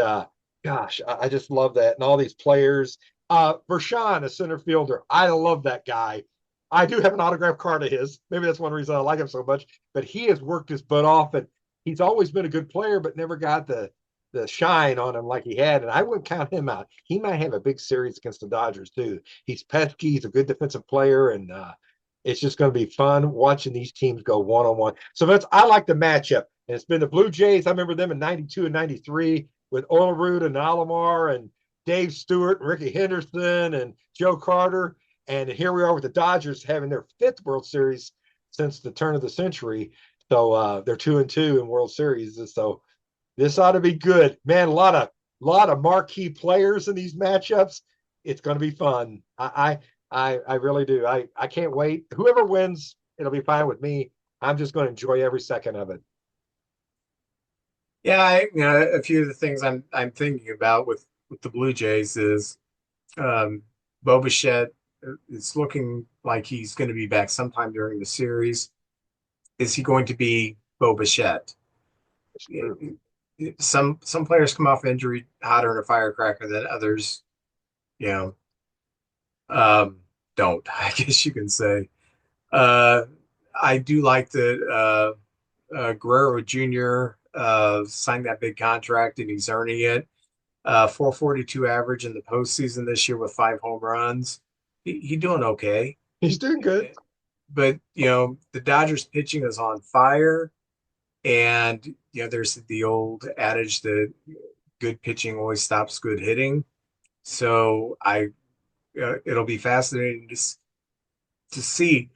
gosh, I just love that. And all these players. Vershawn, a center fielder. I love that guy. I do have an autographed card of his. Maybe that's one reason I like him so much. But he has worked his butt off, and he's always been a good player, but never got the shine on him like he had. And I wouldn't count him out. He might have a big series against the Dodgers too. He's pesky. He's a good defensive player, and it's just going to be fun watching these teams go one-on-one. So I like the matchup. And it's been the Blue Jays. I remember them in 92 and 93 with Olerud and Alomar and Dave Stewart and Ricky Henderson and Joe Carter. And here we are with the Dodgers having their fifth World Series since the turn of the century. So they're 2-2 in World Series. So this ought to be good, man. A lot of marquee players in these matchups. It's going to be fun. I really do. I can't wait. Whoever wins, it'll be fine with me. I'm just going to enjoy every second of it. Yeah, a few of the things I'm thinking about with the Blue Jays is Bo Bichette is looking like he's going to be back sometime during the series. Is he going to be Bo Bichette? Some players come off injury hotter than a firecracker than others, you know, don't, I guess you can say. Uh, I do like that Guerrero Jr. Signed that big contract and he's earning it. 442 average in the postseason this year with 5 home runs. He doing okay. He's doing good. But, the Dodgers pitching is on fire. And, there's the old adage that good pitching always stops good hitting. So it'll be fascinating to see,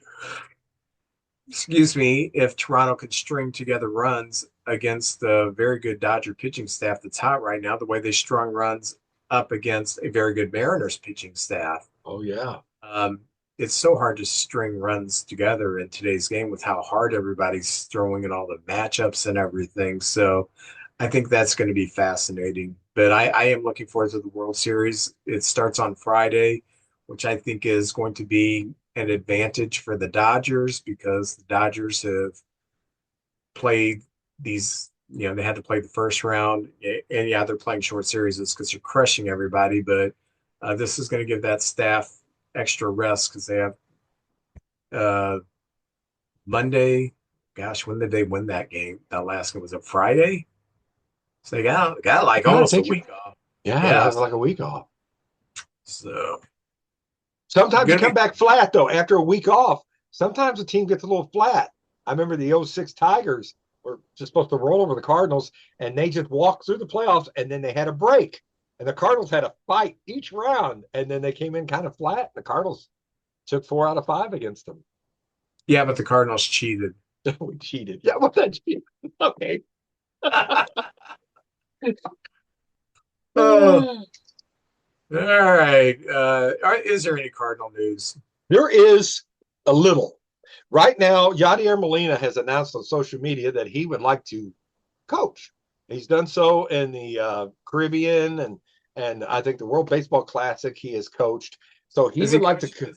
excuse me, if Toronto could string together runs against the very good Dodger pitching staff that's hot right now, the way they strung runs up against a very good Mariners pitching staff. Oh, yeah. It's so hard to string runs together in today's game with how hard everybody's throwing and all the matchups and everything. So I think that's going to be fascinating. But I am looking forward to the World Series. It starts on Friday, which I think is going to be an advantage for the Dodgers because the Dodgers have played these, they had to play the first round. And yeah, they're playing short series because they're crushing everybody. But this is going to give that staff extra rest because they have Monday. Gosh, when did they win that game? That last game was it Friday? So they got like almost a week off. Yeah, they have like a week off. So sometimes you come back flat though after a week off. Sometimes the team gets a little flat. I remember the '06 Tigers were just supposed to roll over the Cardinals, and they just walked through the playoffs, and then they had a break. And the Cardinals had a fight each round, and then they came in kind of flat. The Cardinals took 4 out of 5 against them. Yeah, but the Cardinals cheated. We cheated. Yeah, well, that cheated. Okay. All right. Is there any Cardinal news? There is a little. Right now, Yadier Molina has announced on social media that he would like to coach. He's done so in the Caribbean and I think the World Baseball Classic he has coached. So he would like to.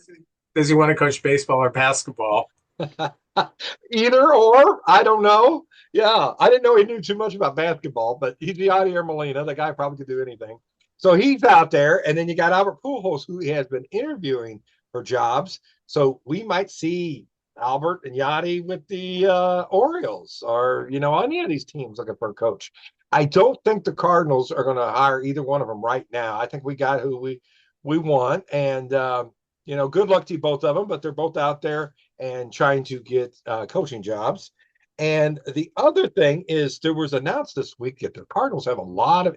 Does he want to coach baseball or basketball? Either or, I don't know. Yeah, I didn't know he knew too much about basketball, but he's the Yadier Molina. The guy probably could do anything. So he's out there, and then you got Albert Pujols, who has been interviewing for jobs. So we might see Albert and Yachty with the Orioles or, any of these teams looking for a coach. I don't think the Cardinals are going to hire either one of them right now. I think we got who we want. And, good luck to you, both of them, but they're both out there and trying to get coaching jobs. And the other thing is there was announced this week that the Cardinals have a lot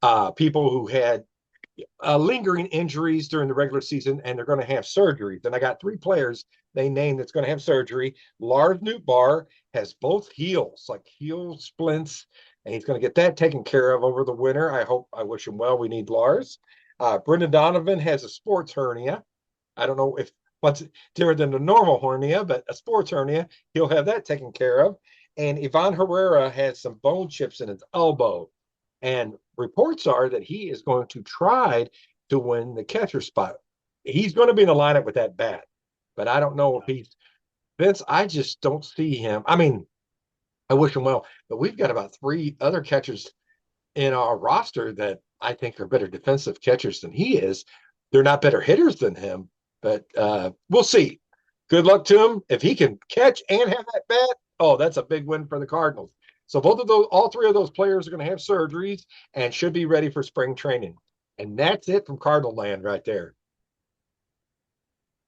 of people who had lingering injuries during the regular season, and they're going to have surgeries. And I got 3 players they named that's going to have surgery. Lars Nootbaar has both heels, like heel splints, and he's going to get that taken care of over the winter. I wish him well. We need Lars. Brendan Donovan has a sports hernia. I don't know if what's different than the normal hernia, but a sports hernia. He'll have that taken care of. And Ivan Herrera has some bone chips in his elbow. And reports are that he is going to try to win the catcher spot. He's going to be in the lineup with that bat, but I don't know if he's Vince. I just don't see him. I mean, I wish him well, but we've got about 3 other catchers in our roster that I think are better defensive catchers than he is. They're not better hitters than him, but we'll see. Good luck to him. If he can catch and have that bat, oh, that's a big win for the Cardinals. So all 3 of those players are going to have surgeries and should be ready for spring training. And that's it from Cardinal land right there.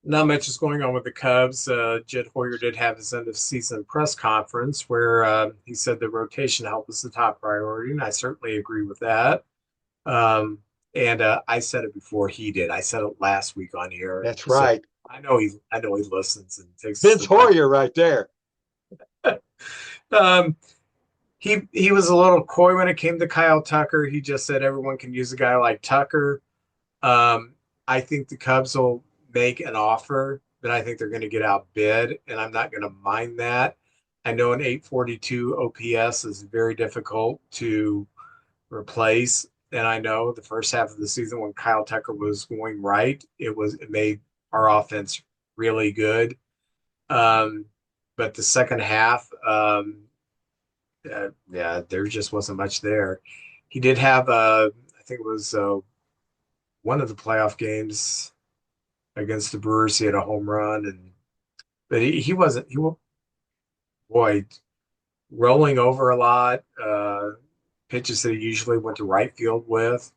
Not much is going on with the Cubs. Jed Hoyer did have his end of season press conference where he said the rotation help is the top priority, and I certainly agree with that. And I said it before he did. I said it last week on here. That's So right. I know he listens and takes Vince advice. Hoyer right there. Um, he was a little coy when it came to Kyle Tucker. He just said everyone can use a guy like Tucker. I think the Cubs will make an offer, but I think they're going to get outbid, and I'm not going to mind that. I know an 842 OPS is very difficult to replace, and I know the first half of the season when Kyle Tucker was going right, it made our offense really good. Um, but the second half, yeah, there just wasn't much there. He did have I think it was one of the playoff games against the Brewers. He had a home run, and but he wasn't boy rolling over a lot. Pitches that he usually went to right field with,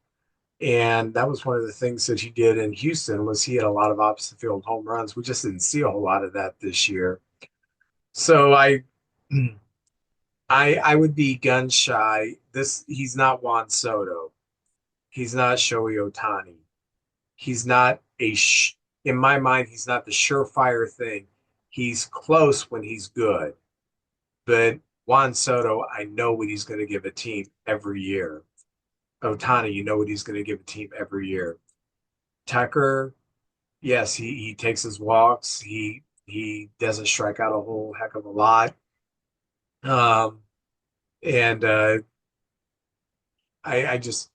and that was one of the things that he did in Houston was he had a lot of opposite field home runs. We just didn't see a whole lot of that this year. So I would be gun shy. He's not Juan Soto. He's not Shohei Ohtani. He's not in my mind, he's not the surefire thing. He's close when he's good. But Juan Soto, I know what he's going to give a team every year. Ohtani, you know what he's going to give a team every year. Tucker, yes, he takes his walks. He doesn't strike out a whole heck of a lot. Um, and I just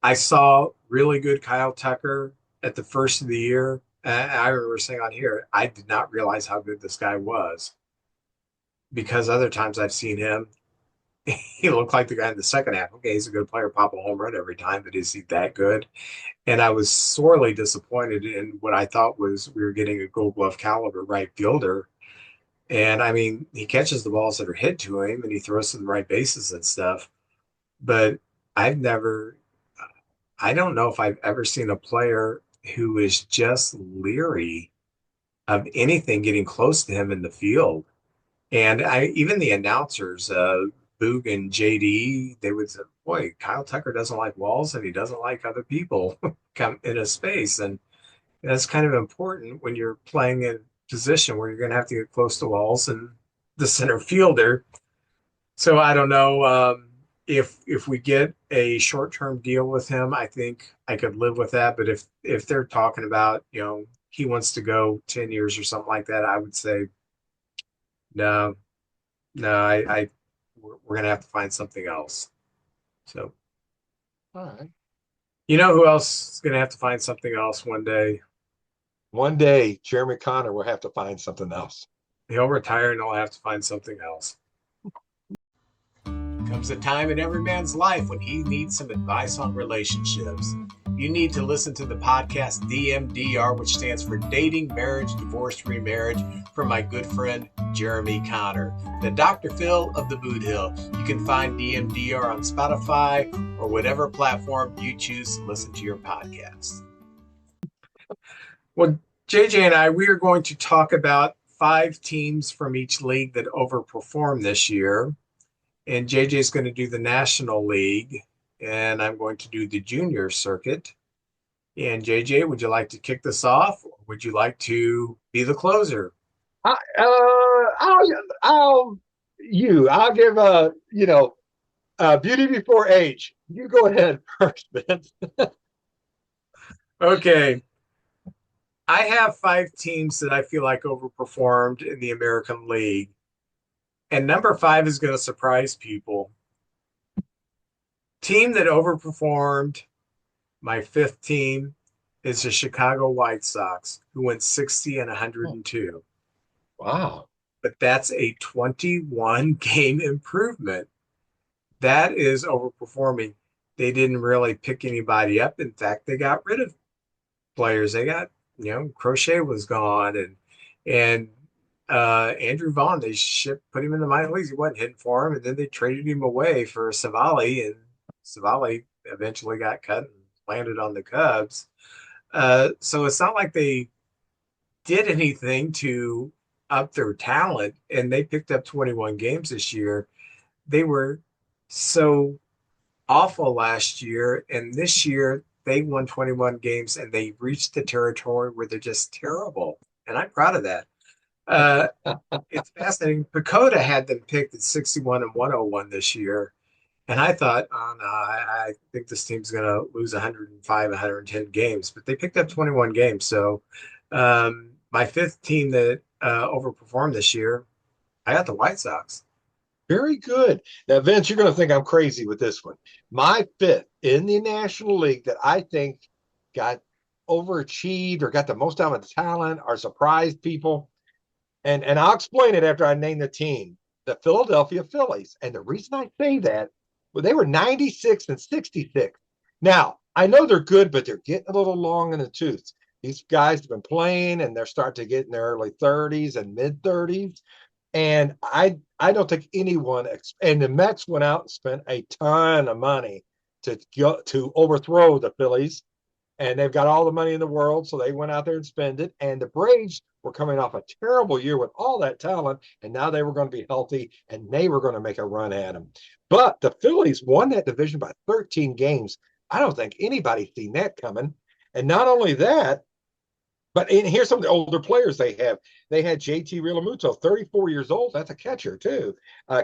I saw really good Kyle Tucker at the first of the year. I remember saying on here, I did not realize how good this guy was because other times I've seen him, he looked like the guy in the second half. Okay, he's a good player, pop a home run every time, but is he that good? And I was sorely disappointed in what I thought was we were getting a Gold Glove caliber right fielder. And I mean, he catches the balls that are hit to him and he throws to the right bases and stuff. But I've never I don't know if I've ever seen a player who is just leery of anything getting close to him in the field. And even the announcers, Boog and JD, they would say, "Boy, Kyle Tucker doesn't like walls, and he doesn't like other people come in a space." And that's kind of important when you're playing in a position where you're going to have to get close to walls and the center fielder. So I don't know. If we get a short-term deal with him, I think I could live with that. But if they're talking about, he wants to go 10 years or something like that, I would say no, no, we're gonna have to find something else. So All right. you know who else is gonna have to find something else one day? One day, Jeremy Connor will have to find something else. He'll retire and he'll have to find something else. Comes a time in every man's life when he needs some advice on relationships. You need to listen to the podcast DMDR, which stands for Dating, Marriage, Divorce, Remarriage, from my good friend Jeremy Connor, the Dr. Phil of the Boot Hill. You can find DMDR on Spotify or whatever platform you choose to listen to your podcast. Well, JJ and I, we are going to talk about 5 teams from each league that overperformed this year. And JJ is going to do the National League, and I'm going to do the junior circuit. And JJ, would you like to kick this off, or would you like to be the closer? I, I'll give beauty before age. You go ahead first, Vince. Okay. I have 5 teams that I feel like overperformed in the American League. And number 5 is going to surprise people. Team that overperformed, my 5th team, is the Chicago White Sox, who went 60 and 102. Wow. But that's a 21 game improvement. That is overperforming. They didn't really pick anybody up. In fact, they got rid of players. They got, Crochet was gone and Andrew Vaughn, they put him in the minor leagues. He wasn't hitting for him, and then they traded him away for Savali, and Savali eventually got cut and landed on the Cubs. So it's not like they did anything to up their talent, and they picked up 21 games this year. They were so awful last year, and this year they won 21 games and they reached the territory where they're just terrible. And I'm proud of that. Uh, it's fascinating. Pacoda had them picked at 61 and 101 this year. And I thought, oh no, I think this team's going to lose 105, 110 games, but they picked up 21 games. So my fifth team that overperformed this year, I got the White Sox. Very good. Now, Vince, you're going to think I'm crazy with this one. My fifth in the National League that I think got overachieved or got the most out of the talent or surprised people, and I'll explain it after I name the team, the Philadelphia Phillies. And the reason I say that, well, they were 96 and 66. Now, I know they're good, but they're getting a little long in the tooth. These guys have been playing and they're starting to get in their early 30s and mid 30s. And I don't think anyone and the Mets went out and spent a ton of money to overthrow the Phillies, and they've got all the money in the world, so they went out there and spend it. And the Braves were coming off a terrible year with all that talent, and now they were going to be healthy and they were going to make a run at them. But the Phillies won that division by 13 games. I don't think anybody's seen that coming. And not only that, but here's some of the older players they have. They had JT Realmuto, 34 years old. That's a catcher, too.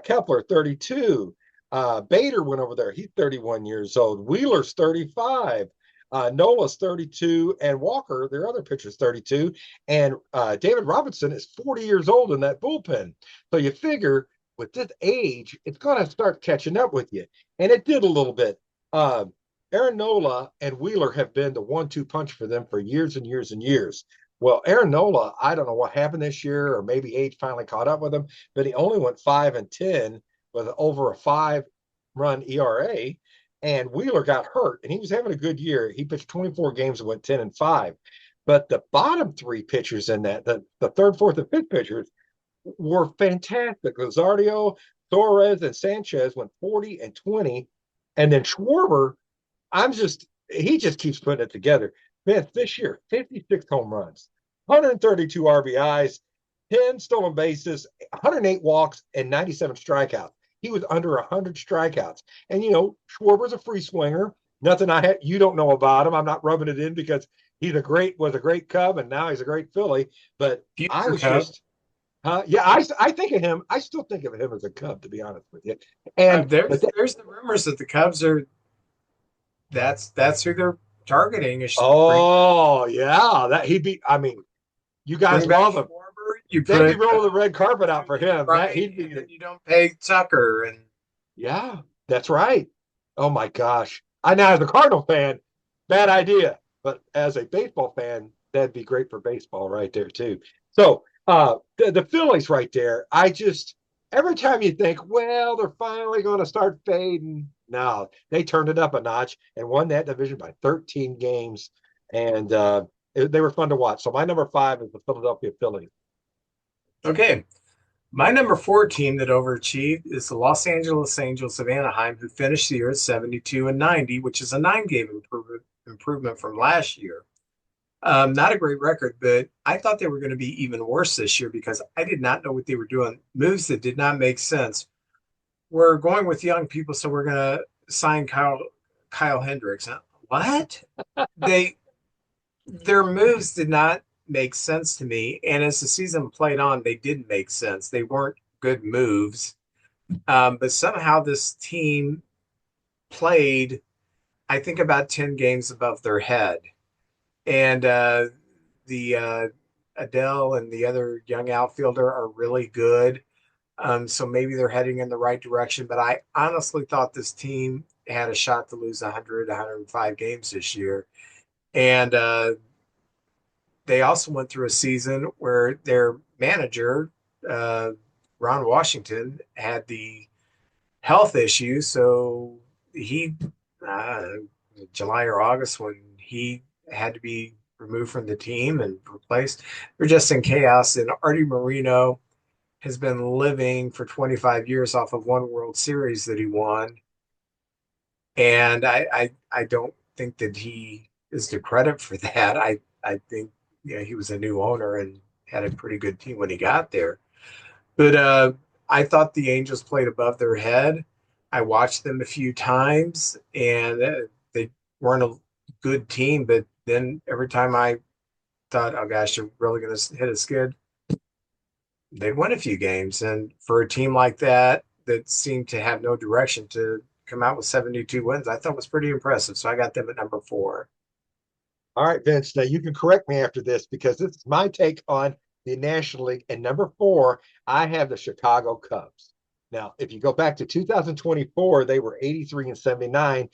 Kepler, 32. Bader went over there. He's 31 years old. Wheeler's 35. Nola's 32. And Walker, their other pitcher's 32. And David Robinson is 40 years old in that bullpen. So you figure with this age, it's going to start catching up with you. And it did a little bit. Aaron Nola and Wheeler have been the 1-2 punch for them for years and years and years. Well, Aaron Nola, I don't know what happened this year, or maybe age finally caught up with him, but he only went 5-10 with over a 5-run ERA. And Wheeler got hurt, and he was having a good year. He pitched 24 games and went 10-5. But the bottom three pitchers in that, the third, fourth, and fifth pitchers, were fantastic. Luzardo, Torres, and Sanchez went 40 and 20. And then Schwarber, he just keeps putting it together. Man, this year, 56 home runs, 132 RBIs, 10 stolen bases, 108 walks, and 97 strikeouts. He was under 100 strikeouts. And, Schwarber's a free swinger. Nothing you don't know about him. I'm not rubbing it in because was a great Cub, and now he's a great Philly. But Future I was Cub. I think of him. I still think of him as a Cub, to be honest with you. And there's the rumors that the Cubs are. That's who they're targeting. That he'd be. I mean, you guys love him. They'd be rolling the red carpet out for him. Right, you don't pay Tucker, and yeah, that's right. Oh my gosh! I now as a Cardinal fan, bad idea, but as a baseball fan, that'd be great for baseball right there too. So the Phillies right there, every time you think, well, they're finally going to start fading. No, they turned it up a notch and won that division by 13 games, and they were fun to watch. So my number 5 is the Philadelphia Phillies. Okay. My number 4 team that overachieved is the Los Angeles Angels of Anaheim, who finished the year at 72 and 90, which is a 9-game improvement from last year. Not a great record, but I thought they were going to be even worse this year because I did not know what they were doing. Moves that did not make sense. We're going with young people, so we're going to sign Kyle Hendricks. What? Their moves did not make sense to me, and as the season played on, they didn't make sense. They weren't good moves, but somehow this team played, I think, about 10 games above their head. And the Adele and the other young outfielder are really good. So maybe they're heading in the right direction. But I honestly thought this team had a shot to lose 100, 105 games this year. And they also went through a season where their manager, Ron Washington, had the health issue. So he, July or August, when he had to be removed from the team and replaced, they're just in chaos. And Artie Moreno has been living for 25 years off of one World Series that he won. And I don't think that he is to credit for that. I think he was a new owner and had a pretty good team when he got there. But I thought the Angels played above their head. I watched them a few times, and they weren't good team, but then every time I thought, oh gosh, they're really going to hit a skid, they'd win a few games. And for a team like that, that seemed to have no direction, to come out with 72 wins, I thought was pretty impressive. So I got them at number 4. All right, Vince. Now you can correct me after this because this is my take on the National League. And number 4, I have the Chicago Cubs. Now, if you go back to 2024, they were 83 and 79,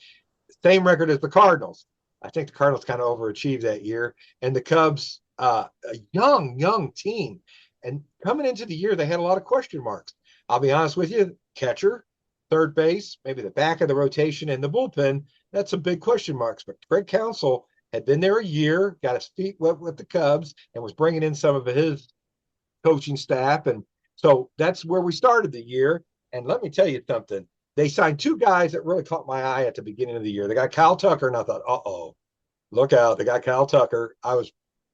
same record as the Cardinals. I think the Cardinals kind of overachieved that year, and the Cubs, a young team. And coming into the year, they had a lot of question marks. I'll be honest with you, catcher, third base, maybe the back of the rotation, and the bullpen. That's some big question marks. But Craig Counsell had been there a year, got his feet wet with the Cubs, and was bringing in some of his coaching staff. And so that's where we started the year. And let me tell you something. They signed 2 guys that really caught my eye at the beginning of the year. They got Kyle Tucker, and I thought, uh-oh, look out. They got Kyle Tucker.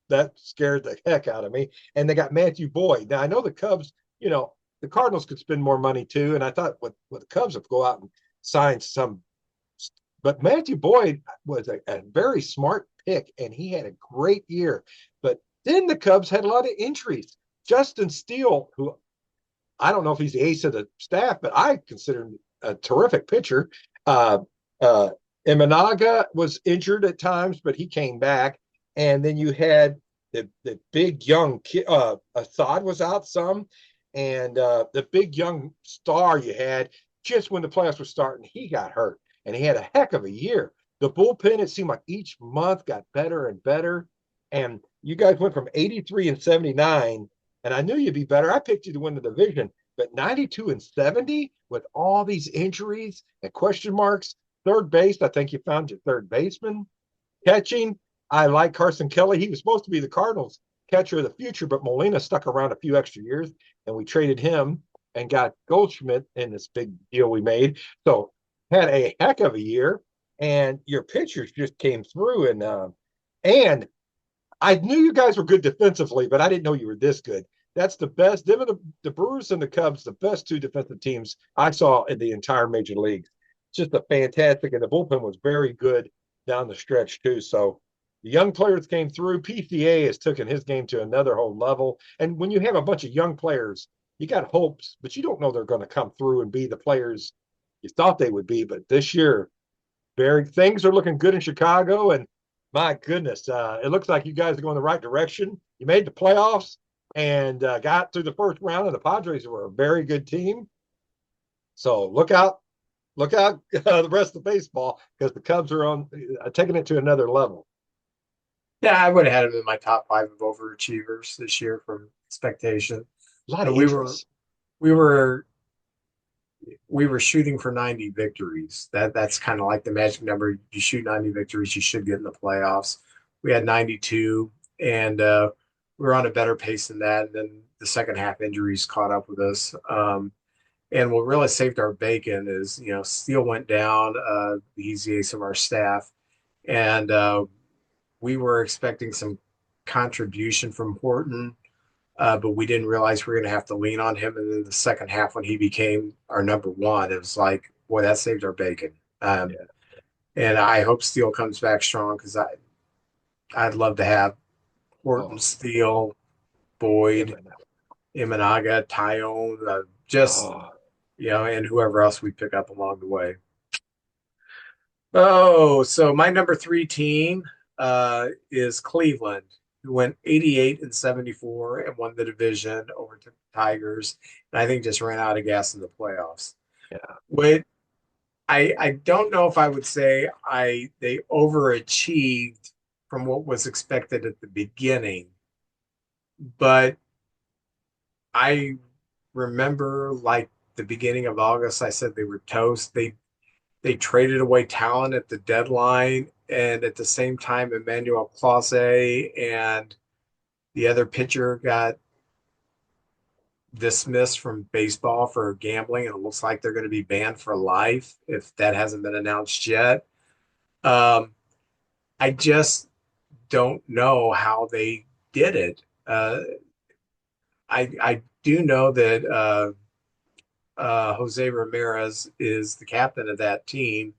That scared the heck out of me. And they got Matthew Boyd. Now, I know the Cubs, the Cardinals could spend more money too. And I thought, with the Cubs would go out and sign some. But Matthew Boyd was a very smart pick, and he had a great year. But then the Cubs had a lot of injuries. Justin Steele, who I don't know if he's the ace of the staff, but I consider him a terrific pitcher. Imanaga was injured at times, but he came back. And then you had the big young kid, Assad was out some, and the big young star you had just when the playoffs were starting, he got hurt, and he had a heck of a year. The bullpen, it seemed like each month got better and better, and you guys went from 83 and 79, and I knew you'd be better. I picked you to win the division, but 92 and 70 with all these injuries and question marks. Third base, I think you found your third baseman. Catching, I like Carson Kelly. He was supposed to be the Cardinals catcher of the future, but Molina stuck around a few extra years, and we traded him and got Goldschmidt in this big deal we made. So had a heck of a year, and your pitchers just came through. And I knew you guys were good defensively, but I didn't know you were this good. That's the best. Them and the Brewers and the Cubs, the best 2 defensive teams I saw in the entire major leagues. Just a fantastic, and the bullpen was very good down the stretch too. So the young players came through. PCA has taken his game to another whole level. And when you have a bunch of young players, you got hopes, but you don't know they're going to come through and be the players you thought they would be. But this year, things are looking good in Chicago. And my goodness, it looks like you guys are going the right direction. You made the playoffs and got through the first round, and the Padres were a very good team. So look out the rest of the baseball, because the Cubs are on taking it to another level. Yeah, I would have had them in my top 5 of overachievers this year from expectation. A lot of we interest. we were shooting for 90 victories. That's kind of like the magic number. You shoot 90 victories, you should get in the playoffs. We had 92, and we were on a better pace than that. And then the second half injuries caught up with us. And what really saved our bacon is, Steele went down. He's the ace of our staff, and we were expecting some contribution from Horton, but we didn't realize we were going to have to lean on him. And then the second half, when he became our number 1, it was like, boy, that saved our bacon. Yeah. And I hope Steele comes back strong, because I'd love to have Horton, Steele, Boyd, Imanaga, Tyone, and whoever else we pick up along the way. Oh, so my number 3 team is Cleveland, who went 88 and 74 and won the division over to the Tigers, and I think just ran out of gas in the playoffs. Yeah. I don't know if I would say they overachieved from what was expected at the beginning, but I remember, like, the beginning of August, I said they were toast. They traded away talent at the deadline, and at the same time, Emmanuel Clase and the other pitcher got dismissed from baseball for gambling, and it looks like they're going to be banned for life if that hasn't been announced yet. I just don't know how they did it. I do know that Jose Ramirez is the captain of that team,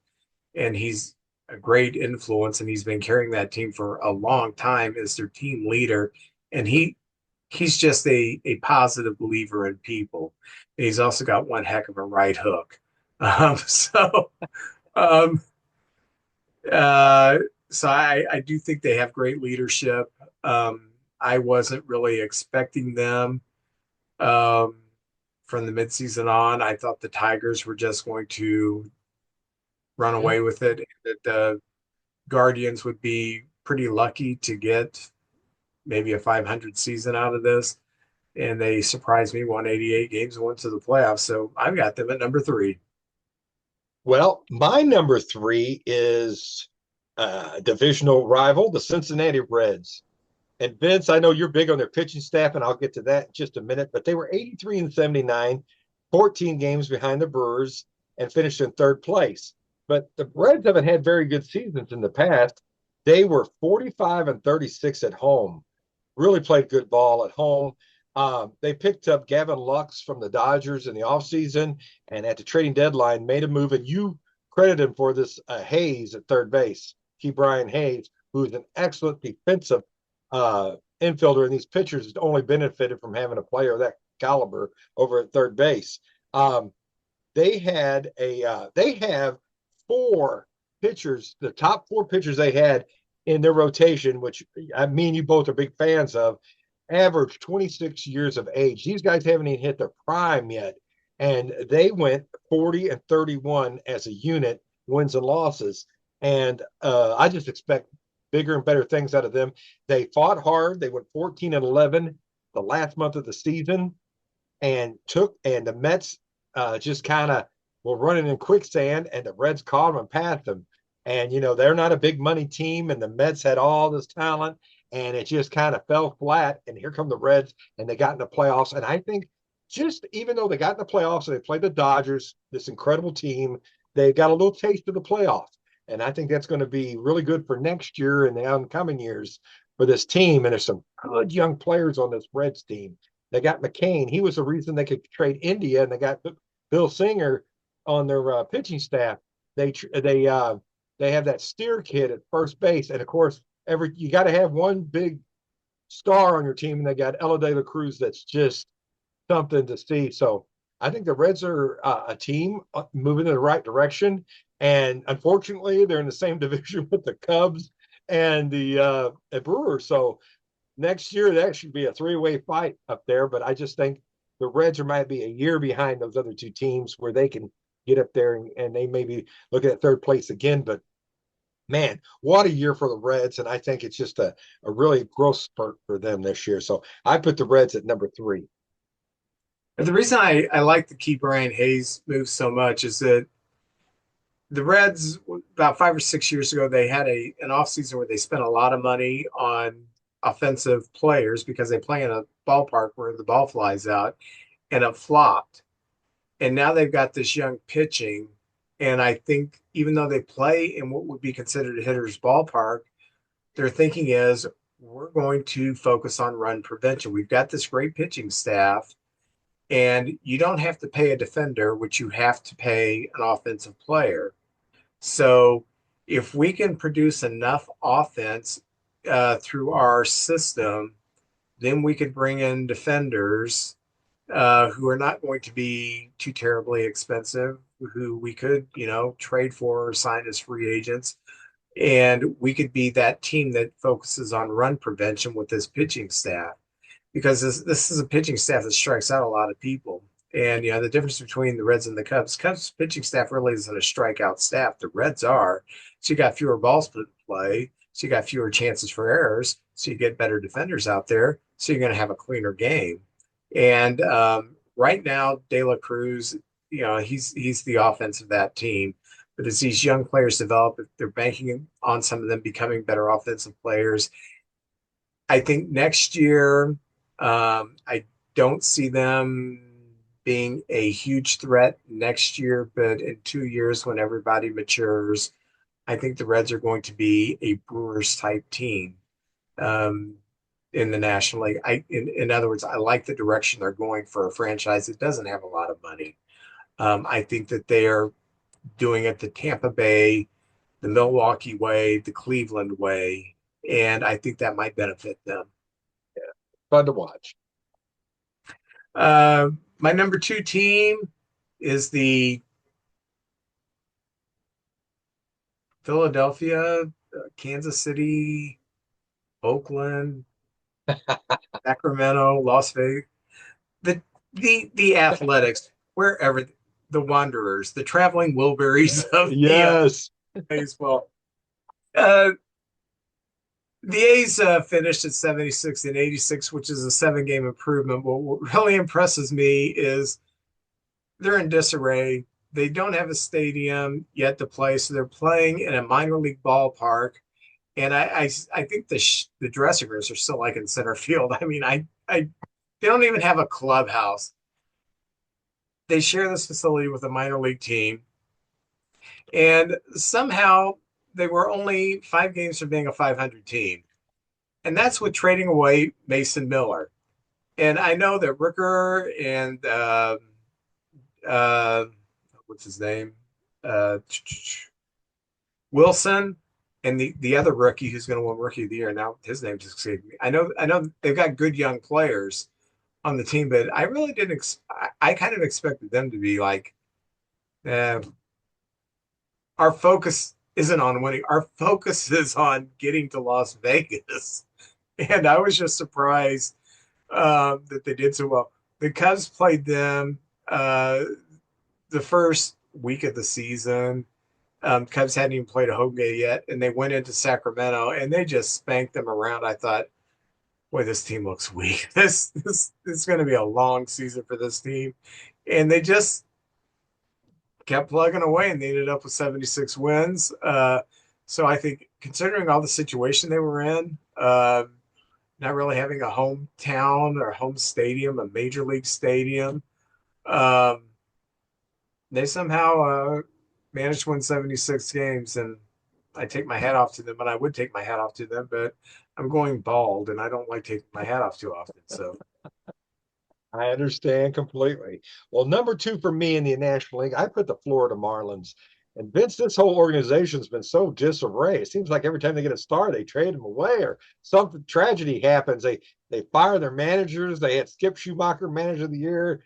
and he's a great influence, and he's been carrying that team for a long time as their team leader. And he's just a positive believer in people. And he's also got one heck of a right hook. So um, uh, so I do think they have great leadership. I wasn't really expecting them um, from the midseason on. I thought the Tigers were just going to run Mhm. away with it, that the Guardians would be pretty lucky to get maybe a 500 season out of this. And they surprised me, won 88 games and went to the playoffs. So I've got them at number 3. Well, my number 3 is divisional rival, the Cincinnati Reds. And Vince, I know you're big on their pitching staff, and I'll get to that in just a minute, but they were 83 and 79, 14 games behind the Brewers, and finished in third place. But the Reds haven't had very good seasons in the past. They were 45 and 36 at home, really played good ball at home. They picked up Gavin Lux from the Dodgers in the offseason, and at the trading deadline made a move, and you credit him for this, Hayes at third base, Brian Hayes, who's an excellent defensive infielder, and these pitchers only benefited from having a player of that caliber over at third base. Um, they have 4 pitchers, the top 4 pitchers they had in their rotation, which I mean you both are big fans of, average 26 years of age. These guys haven't even hit their prime yet, and they went 40 and 31 as a unit, wins and losses. And I just expect bigger and better things out of them. They fought hard. They went 14 and 11 the last month of the season, and the Mets just kind of were running in quicksand, and the Reds caught them and passed them. And they're not a big money team, and the Mets had all this talent, and it just kind of fell flat. And here come the Reds, and they got in the playoffs. And I think, just even though they got in the playoffs and they played the Dodgers, this incredible team, they got a little taste of the playoffs. And I think that's going to be really good for next year and the oncoming years for this team. And there's some good young players on this Reds team. They got McCain. He was the reason they could trade India, and they got Bill Singer on their pitching staff. They they uh, they have that Steer kid at first base, and of course, you got to have one big star on your team, and they got Ella De La Cruz. That's just something to see. So I think the Reds are a team moving in the right direction, and unfortunately, they're in the same division with the Cubs and the Brewers. So next year that should be a 3-way fight up there. But I just think the Reds might be a year behind those other 2 teams where they can get up there, and they maybe look at third place again. But man, what a year for the Reds. And I think it's just a really growth spurt for them this year. So I put the Reds at number 3. But the reason I like the Key Brian Hayes move so much is that the Reds, about 5 or 6 years ago, they had an offseason where they spent a lot of money on offensive players because they play in a ballpark where the ball flies out, and it flopped. And now they've got this young pitching. And I think even though they play in what would be considered a hitter's ballpark, their thinking is we're going to focus on run prevention. We've got this great pitching staff, and you don't have to pay a defender, which you have to pay an offensive player. So if we can produce enough offense through our system, then we could bring in defenders who are not going to be too terribly expensive, who we could, trade for or sign as free agents. And we could be that team that focuses on run prevention with this pitching staff, because this is a pitching staff that strikes out a lot of people. And the difference between the Reds and the Cubs pitching staff really isn't a strikeout staff. The Reds are. So you got fewer balls put in play. So you got fewer chances for errors. So you get better defenders out there. So you're going to have a cleaner game. And right now, De La Cruz, he's the offense of that team. But as these young players develop, they're banking on some of them becoming better offensive players. I think next year, I don't see them being a huge threat next year, but in 2 years, when everybody matures, I think the Reds are going to be a Brewers type team in the National League. In other words, I like the direction they're going for a franchise that doesn't have a lot of money. I think that they are doing it the Tampa Bay the Milwaukee way, the Cleveland way, and I think that might benefit them. Fun to watch. My number 2 team is the Philadelphia, Kansas City, Oakland, Sacramento, Las Vegas, the Athletics, wherever, the Wanderers, the traveling Wilburys of Yes. the baseball. Uh, the A's finished at 76 and 86, which is a 7-game improvement. But what really impresses me is they're in disarray. They don't have a stadium yet to play, so they're playing in a minor league ballpark. And I think the dressing rooms are still like in center field. I mean, they don't even have a clubhouse. They share this facility with a minor league team, and somehow they were only 5 games from being a 500 team, and that's with trading away Mason Miller. And I know that Ricker and what's his name, Wilson, and the other rookie who's going to win Rookie of the Year. Now his name just escaped me. I know they've got good young players on the team, but I really didn't. I kind of expected them to be like, our focus isn't on winning. Our focus is on getting to Las Vegas, and I was just surprised that they did so well. The Cubs played them the first week of the season. Cubs hadn't even played a home game yet, and they went into Sacramento and they just spanked them around. I thought, boy, this team looks weak. This is going to be a long season for this team, and they just kept plugging away, and they ended up with 76 wins. So I think, considering all the situation they were in, not really having a hometown or home stadium, a major league stadium, they somehow managed to win 76 games, and I take my hat off to them, and I would take my hat off to them, but I'm going bald, and I don't like taking my hat off too often. So I understand completely. Well, number 2 for me in the National League, I put the Florida Marlins. And Vince, this whole organization's been so disarray. It seems like every time they get a star, they trade them away, or something tragedy happens. They fire their managers. They had Skip Schumacher manager of the year.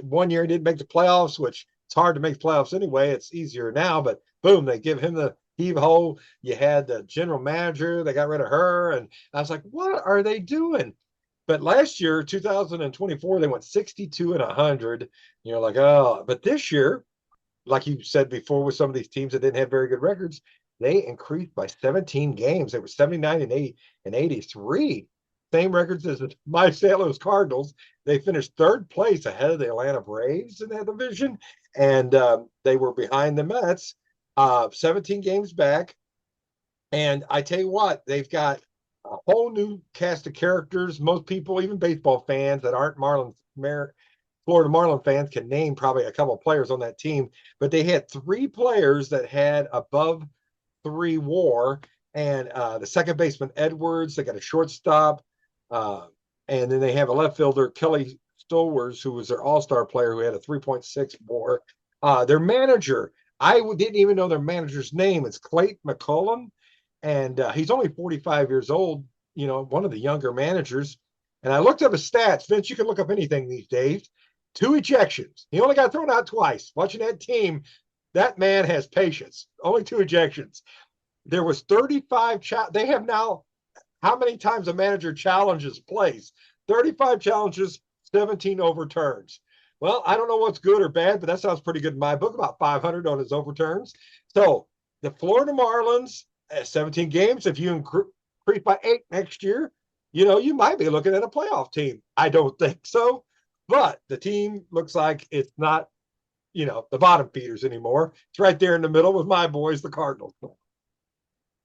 1 year he didn't make the playoffs, which it's hard to make playoffs anyway. It's easier now, but boom, they give him the heave ho. You had the general manager. They got rid of her. And I was like, what are they doing? But last year, 2024, they went 62 and 100. You're like, oh, but this year, like you said before, with some of these teams that didn't have very good records, they increased by 17 games. They were 79 and 83. Same records as my St. Louis Cardinals. They finished 3rd place ahead of the Atlanta Braves in that division, and they were behind the Mets, 17 games back. And I tell you what, they've got a whole new cast of characters. Most people, even baseball fans that aren't Florida Marlin fans, can name probably a couple of players on that team. But they had 3 players that had above 3 WAR, and the second baseman Edwards. They got a shortstop, and then they have a left fielder Kelly Stowers, who was their all-star player, who had a 3.6 WAR. Their manager, I didn't even know their manager's name. It's Clayton McCullum. And he's only 45 years old, one of the younger managers. And I looked up his stats. Vince, you can look up anything these days. 2 ejections. He only got thrown out twice. Watching that team, that man has patience. Only 2 ejections. There was 35. They have now, how many times a manager challenges plays? 35 challenges, 17 overturns. Well, I don't know what's good or bad, but that sounds pretty good in my book, about 500 on his overturns. So the Florida Marlins, 17 games, if you increase by 8 next year, you might be looking at a playoff team. I don't think so, but the team looks like it's not, the bottom feeders anymore. It's right there in the middle with my boys, the Cardinals.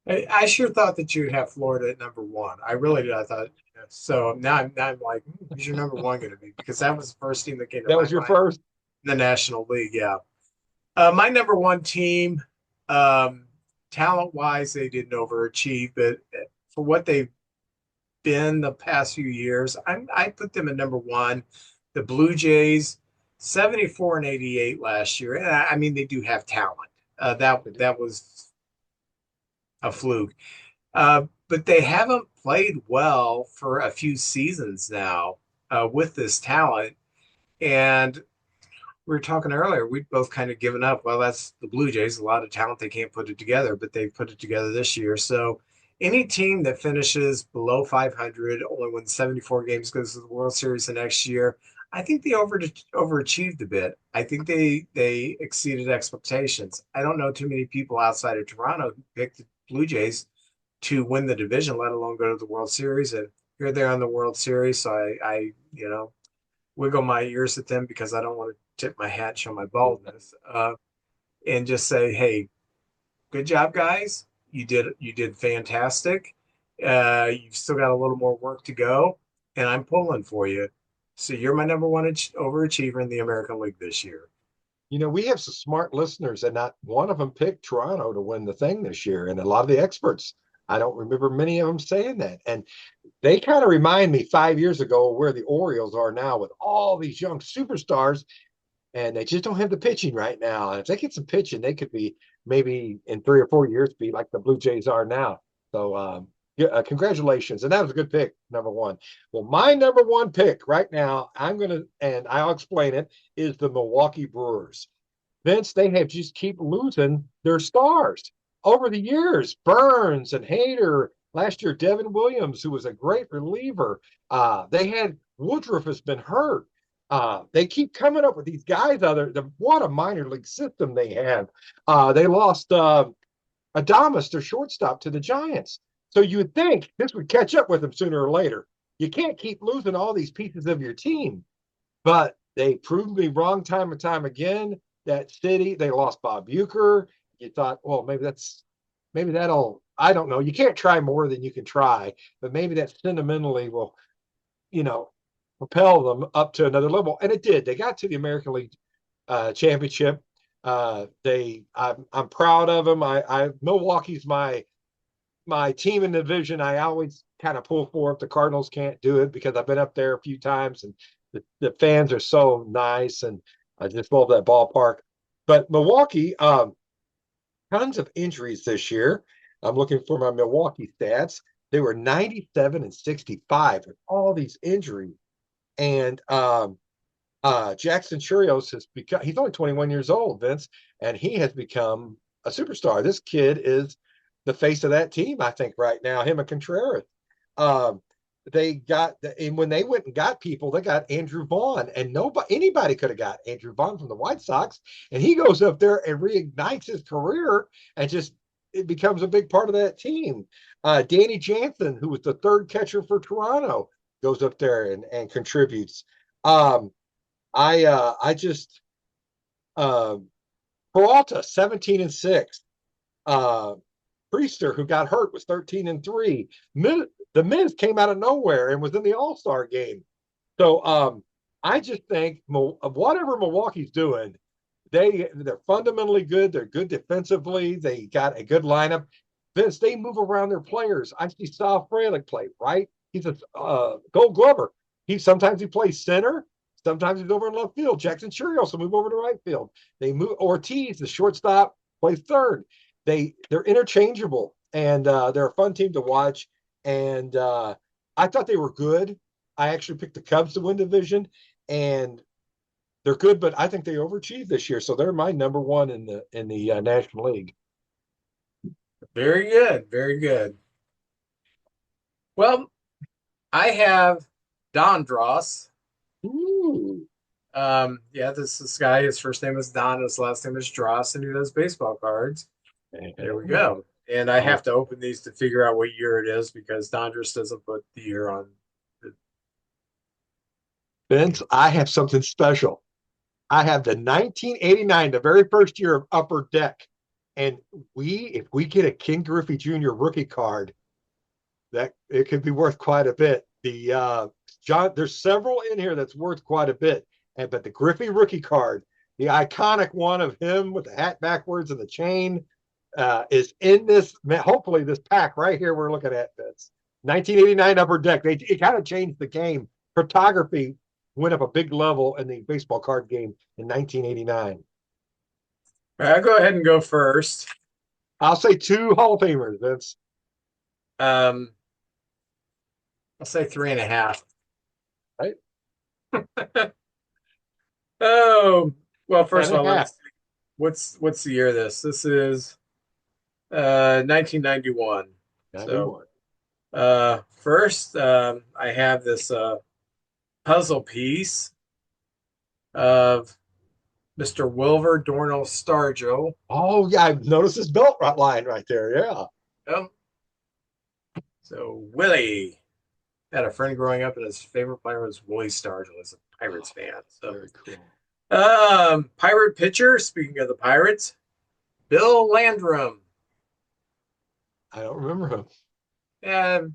I sure thought that you'd have Florida at number 1. I really did. I thought so. Now I'm like, who's your number 1 going to be? Because that was the first team that came to That my was your mind first in the National League. Yeah, my number 1 team. Talent-wise, they didn't overachieve, but for what they've been the past few years, I put them at number 1. The Blue Jays, 74 and 88 last year, and I mean they do have talent. That was a fluke. But they haven't played well for a few seasons now with this talent. And we were talking earlier, we'd both kind of given up. Well, that's the Blue Jays, a lot of talent. They can't put it together, but they put it together this year. So any team that finishes below 500, only wins 74 games, goes to the World Series the next year, I think they overachieved a bit. I think they exceeded expectations. I don't know too many people outside of Toronto who picked the Blue Jays to win the division, let alone go to the World Series. And here they're on the World Series. So I wiggle my ears at them because I don't want to tip my hat and show my baldness, and just say, hey, good job, guys. You did fantastic. You've still got a little more work to go, and I'm pulling for you. So you're my number one overachiever in the American League this year. We have some smart listeners, and not one of them picked Toronto to win the thing this year. And a lot of the experts, I don't remember many of them saying that. And they kind of remind me 5 years ago where the Orioles are now with all these young superstars, and they just don't have the pitching right now. And if they get some pitching, they could be maybe in 3 or 4 years be like the Blue Jays are now. So congratulations. And that was a good pick, number one. Well, my number one pick right now, and I'll explain it, is the Milwaukee Brewers. Vince, they have just keep losing their stars over the years. Burns and Hader. Last year, Devin Williams, who was a great reliever. They had Woodruff has been hurt. They keep coming up with these guys. What a minor league system they have. They lost Adames, their shortstop, to the Giants. So you would think this would catch up with them sooner or later. You can't keep losing all these pieces of your team. But they proved me wrong time and time again. That city, they lost Bob Uecker. You thought, well, maybe that'll, I don't know. You can't try more than you can try, but maybe that sentimentally will, propel them up to another level. And it did. They got to the American League championship. I'm proud of them. Milwaukee's my team in the division. I always kind of pull for if the Cardinals can't do it because I've been up there a few times and the fans are so nice and I just love that ballpark. But Milwaukee, tons of injuries this year. I'm looking for my Milwaukee stats. They were 97 and 65 with all these injuries. And Jackson Chirios he's only 21 years old, Vince, and he has become a superstar. This kid is the face of that team, I think, right now, him and Contreras. And when they went and got people, they got Andrew Vaughn, and anybody could have got Andrew Vaughn from the White Sox, and he goes up there and reignites his career and it becomes a big part of that team. Danny Jansen, who was the third catcher for Toronto, goes up there and contributes. Peralta, 17 and 6. Priester, who got hurt, was 13 and 3. The Miz came out of nowhere and was in the All-Star game. So I just think whatever Milwaukee's doing, they're fundamentally good. They're good defensively. They got a good lineup. Vince, they move around their players. I see Sal Frelick play, right? He's a Gold Glover. Sometimes he plays center. Sometimes he's over in left field. Jackson Chirios will move over to right field. They move Ortiz, the shortstop, plays third. They're interchangeable, and they're a fun team to watch. And I thought they were good. I actually picked the Cubs to win division, and they're good, but I think they overachieved this year. So they're my number one in the National League. Very good. Very good. Well, I have Don Dross. Ooh. This guy, his first name is Don, his last name is Dross, and he does baseball cards. There we go. And I have to open these to figure out what year it is because Dondras doesn't put the year on. Vince, I have something special. I have the 1989, the very first year of Upper Deck. And if we get a Ken Griffey Jr. rookie card, that it could be worth quite a bit. There's several in here that's worth quite a bit. But the Griffey rookie card, the iconic one of him with the hat backwards and the chain, is in this. Hopefully, this pack right here we're looking at. This 1989 Upper Deck. It kind of changed the game. Photography went up a big level in the baseball card game in 1989. I'll go ahead and go first. I'll say 2 Hall of Famers. That's Um, I'll say 3.5. right. Oh, well, first And of a all, let me half. see. What's the year of this? This is 1991. So 91. first, I have this puzzle piece of Mr. Wilver Dornell Stargell. Oh yeah, I've noticed this belt right line right there. Yeah. Oh, so Willie had a friend growing up, and his favorite player was Willie Stargell as a Pirates fan. So, Very cool. Pirate pitcher. Speaking of the Pirates, Bill Landrum. I don't remember him. And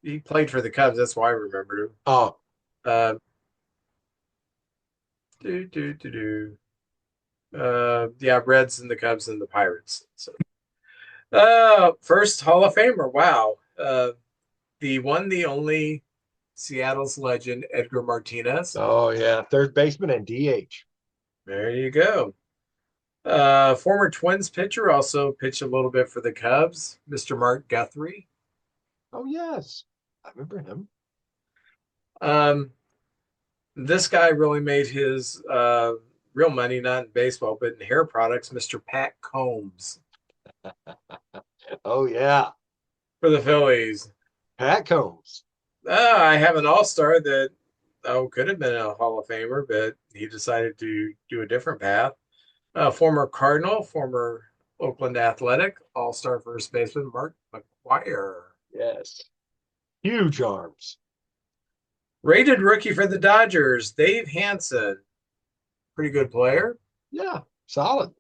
he played for the Cubs. That's why I remembered him. Oh, Uh, do do do do. Yeah, Reds and the Cubs and the Pirates. So, first Hall of Famer. Wow. The one, the only Seattle's legend, Edgar Martinez. oh yeah, third baseman and DH. There you go. Former Twins pitcher, also pitched a little bit for the Cubs, Mr. Mark Guthrie. Oh yes, I remember him. Um, this guy really made his real money, not in baseball, but in hair products, Mr. Pat Combs Oh yeah, for the Phillies. Pat Combs. I have an all-star that could have been a Hall of Famer, but he decided to do a different path. Former Cardinal, former Oakland Athletic, all-star first baseman Mark McGuire. Yes, huge arms. Rated rookie for the Dodgers, Dave Hansen. Pretty good player. Yeah, solid.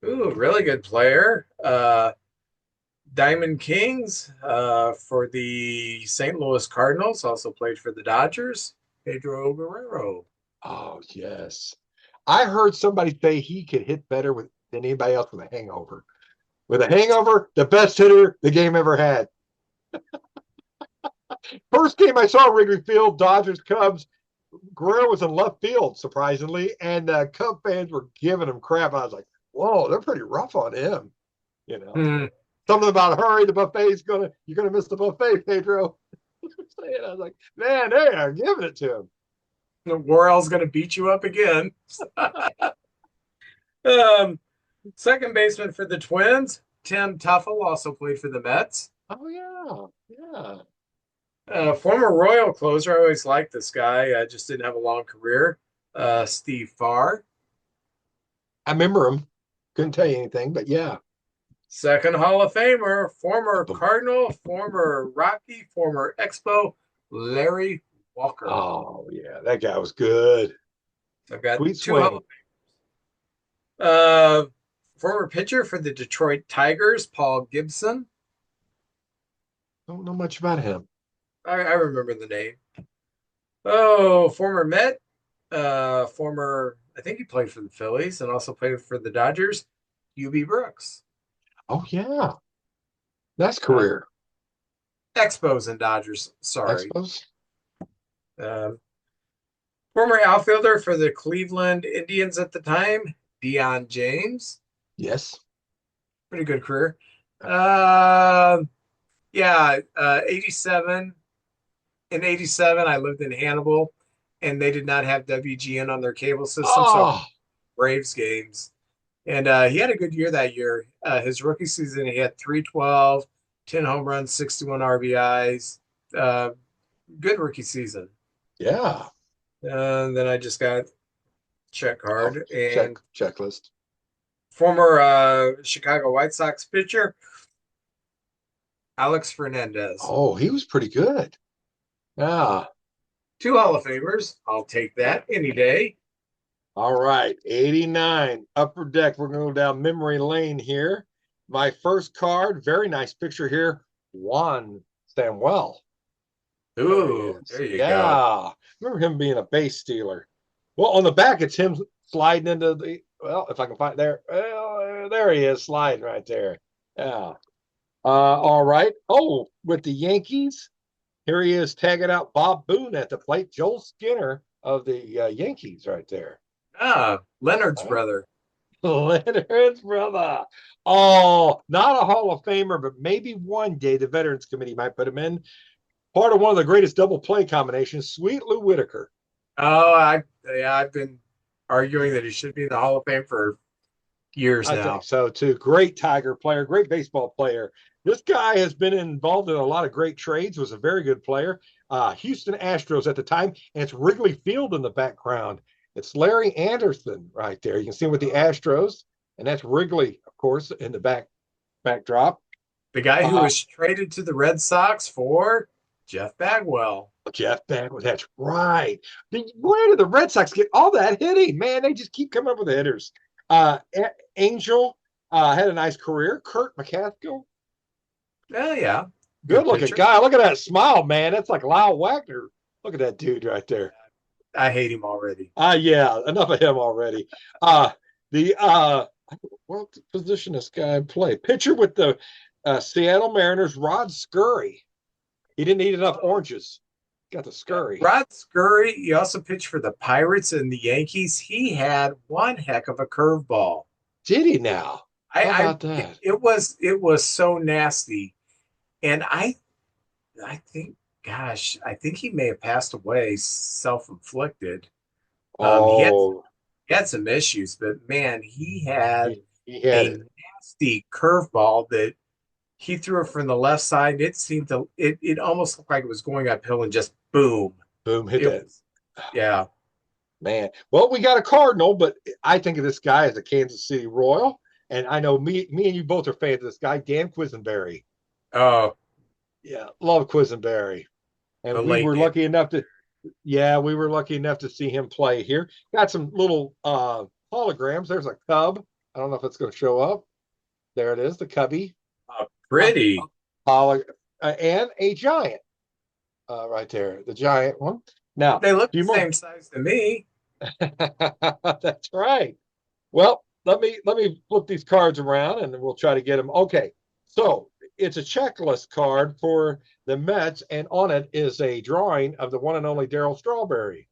Ooh, really good player. Diamond Kings for the St. Louis Cardinals, also played for the Dodgers, Pedro Guerrero. Oh yes, I heard somebody say he could hit better than anybody else with a hangover. With a hangover, the best hitter the game ever had. First game I saw Wrigley Field, Dodgers Cubs. Guerrero was in left field, surprisingly, and Cub fans were giving him crap. I was like, "Whoa, they're pretty rough on him." You know, Hmm. something about hurry, the buffet's you're gonna miss the buffet, Pedro. I was like, man, they are giving it to him. Worrell's going to beat you up again. um, Second baseman for the Twins, Tim Tuffle, also played for the Mets. Oh yeah, yeah. Former Royal closer, I always liked this guy. I just didn't have a long career. Steve Farr. I remember him. Couldn't tell you anything, but yeah. Second Hall of Famer, former Cardinal, former Rocky, former Expo, Larry Walker. Oh yeah, that guy was good. So I've got Sweet two Hall swing. of Famers. Former pitcher for the Detroit Tigers, Paul Gibson. Don't know much about him. I remember the name. Oh, former Met, former, I think he played for the Phillies and also played for the Dodgers, UB Brooks. Oh yeah, nice Uh, career. Expos and Dodgers, sorry. Expos. Um, Former outfielder for the Cleveland Indians at the time, Deion James. Yes. Pretty good career. Uh, yeah, 87. In 87, I lived in Hannibal, and they did not have WGN on their cable system, so Oh Braves games. And he had a good year that year. His rookie season, he had 312, 10 home runs, 61 RBIs. Good rookie season. yeah. And then I just got check Oh, card and checklist. former Chicago White Sox pitcher Alex Fernandez. Oh, he was pretty good. Yeah. Two Hall of Famers. I'll take that any day. All right. 89. Upper deck. We're going to go down memory lane here. My first card, very nice picture here. Juan Samuel. Ooh, there you go. Yeah. Remember him being a base stealer. Well, on the back, it's him sliding into the, well, if I can find there. Well, there he is, sliding right there. Yeah. All right. Oh, with the Yankees, here he is tagging out Bob Boone at the plate. Joel Skinner of the Yankees right there. Leonard's brother. Veterans, brother. Oh, not a Hall of Famer, but maybe one day the Veterans Committee might put him in. Part of one of the greatest double play combinations, Sweet Lou Whitaker. Oh, I've been arguing that he should be in the Hall of Fame for years I think now. so too. Great Tiger player, great baseball player. This guy has been involved in a lot of great trades, was a very good player. Houston Astros at the time, and it's Wrigley Field in the background. It's Larry Anderson right there. You can see him with the Astros, and that's Wrigley, of course, in the backdrop. The guy who Uh, was traded to the Red Sox for Jeff Bagwell. Jeff Bagwell, that's right. Where did the Red Sox get all that hitting? Man, they just keep coming up with the hitters. Angel had a nice career. Kurt McCaskill, Oh yeah, good looking pitcher. guy. Look at that smile, man. That's like Lyle Wagner. Look at that dude right there. I hate him already. Yeah, enough of him already. The what position this guy play? Pitcher with the Seattle Mariners, Rod Scurry. He didn't eat enough oranges. Got the scurry. Rod Scurry, he also pitched for the Pirates and the Yankees. He had one heck of a curveball. Did he now? How about that? It was so nasty. And I think, gosh, I think he may have passed away self-inflicted. Oh, He had some issues, but man, he had he had a it. nasty curveball that he threw it from the left side. It almost looked like it was going uphill and just boom. Boom, hit It that. was, yeah. Man. Well, we got a Cardinal, but I think of this guy as a Kansas City Royal. And I know me and you both are fans of this guy, Dan Quisenberry. Oh, Yeah, love Quisenberry. the And we late were Dan. lucky enough to, yeah, we were lucky enough to see him play here. Got some little holograms. There's a Cub. I don't know if it's going to show up. There it is, the Cubby. Pretty. And a Giant right there, the Giant one. Now, They look do you the same size to me. That's right. Well, let me flip these cards around and we'll try to get them. Okay, so it's a checklist card for the Mets, and on it is a drawing of the one and only Darryl Strawberry.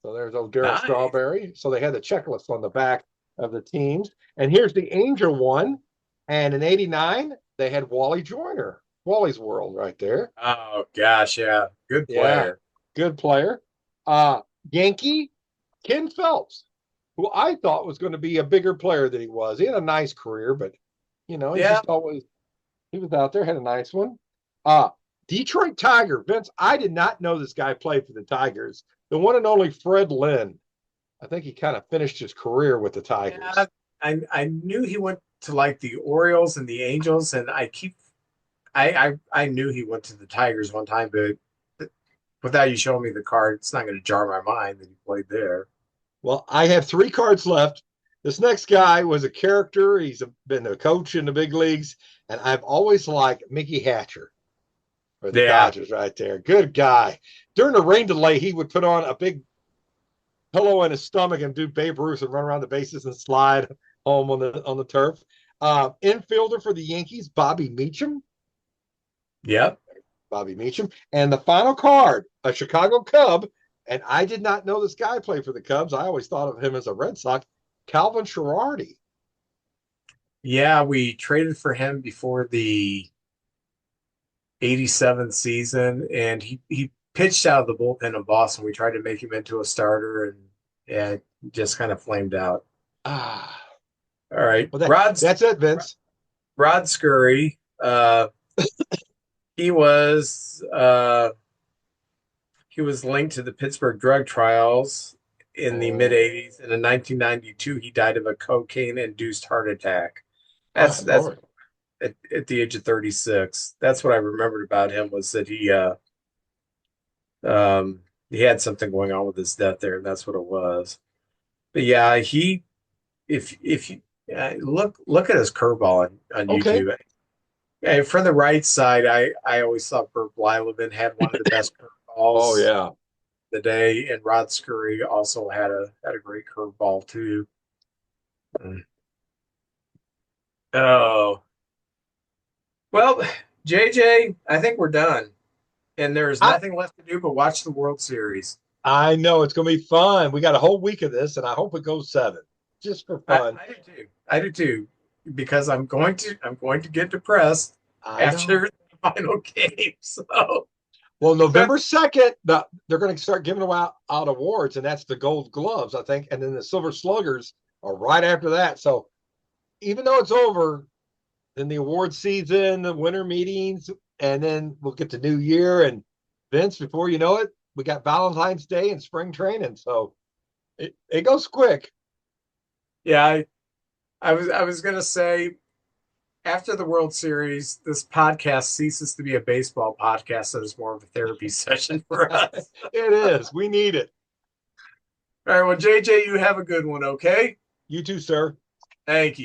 So there's old Darryl Nice. Strawberry. So they had the checklist on the back of the teams. And here's the Angel one. And in '89, they had Wally Joyner, Wally's World right there. Oh gosh, yeah. Good Yeah, player. good player. Yankee, Ken Phelps, who I thought was going to be a bigger player than he was. He had a nice career, but he Yeah. just always he was out there, had a nice one. Detroit Tiger, Vince. I did not know this guy played for the Tigers. The one and only Fred Lynn. I think he kind of finished his career with the Tigers. Yeah, I knew he went to like the Orioles and the Angels, and I knew he went to the Tigers one time, but without you showing me the card, it's not going to jar my mind that he played there. Well, I have 3 cards left. This next guy was a character. He's been a coach in the big leagues, and I've always liked Mickey Hatcher for the Yeah. Dodgers right there. Good guy. During the rain delay, he would put on a big pillow in his stomach and do Babe Ruth and run around the bases and slide home on the turf. Infielder for the Yankees, Bobby Meacham. Yep. Bobby Meacham. And the final card, a Chicago Cub. And I did not know this guy played for the Cubs. I always thought of him as a Red Sox, Calvin Girardi. Yeah, we traded for him before the 87 season, and he pitched out of the bullpen in Boston. We tried to make him into a starter, and yeah, just kind of flamed out. Ah, All right. well, that's it, Vince. Rod Scurry, he was linked to the Pittsburgh drug trials in the mid 80s, and in 1992 he died of a cocaine-induced heart attack. That's Lord. at the age of 36. That's what I remembered about him, was that he had something going on with his death there, and that's what it was. But yeah, if you look at his curveball on Okay. YouTube. And from the right side, I always thought Bert Blyleven had one of the best curveballs Oh yeah. the day, and Rod Scurry also had a great curveball too. Oh, well, JJ, I think we're done, and there's nothing left to do but watch the World Series. I know it's going to be fun. We got a whole week of this, and I hope it goes 7. just for fun. I do too. I do too, because I'm going to get depressed I know. after the final game. So Well, November 2nd, they're going to start giving out awards, and that's the Gold Gloves, I think, and then the Silver Sluggers are right after that. So even though it's over, then the award season, the winter meetings, and then we'll get the new year. And Vince, before you know it, we got Valentine's Day and spring training. So it goes quick. yeah, I was gonna say, after the World Series, this podcast ceases to be a baseball podcast, so it's more of a therapy session for us. It is. We need it. All right, well, JJ, you have a good one, okay? You too, sir. Thank you.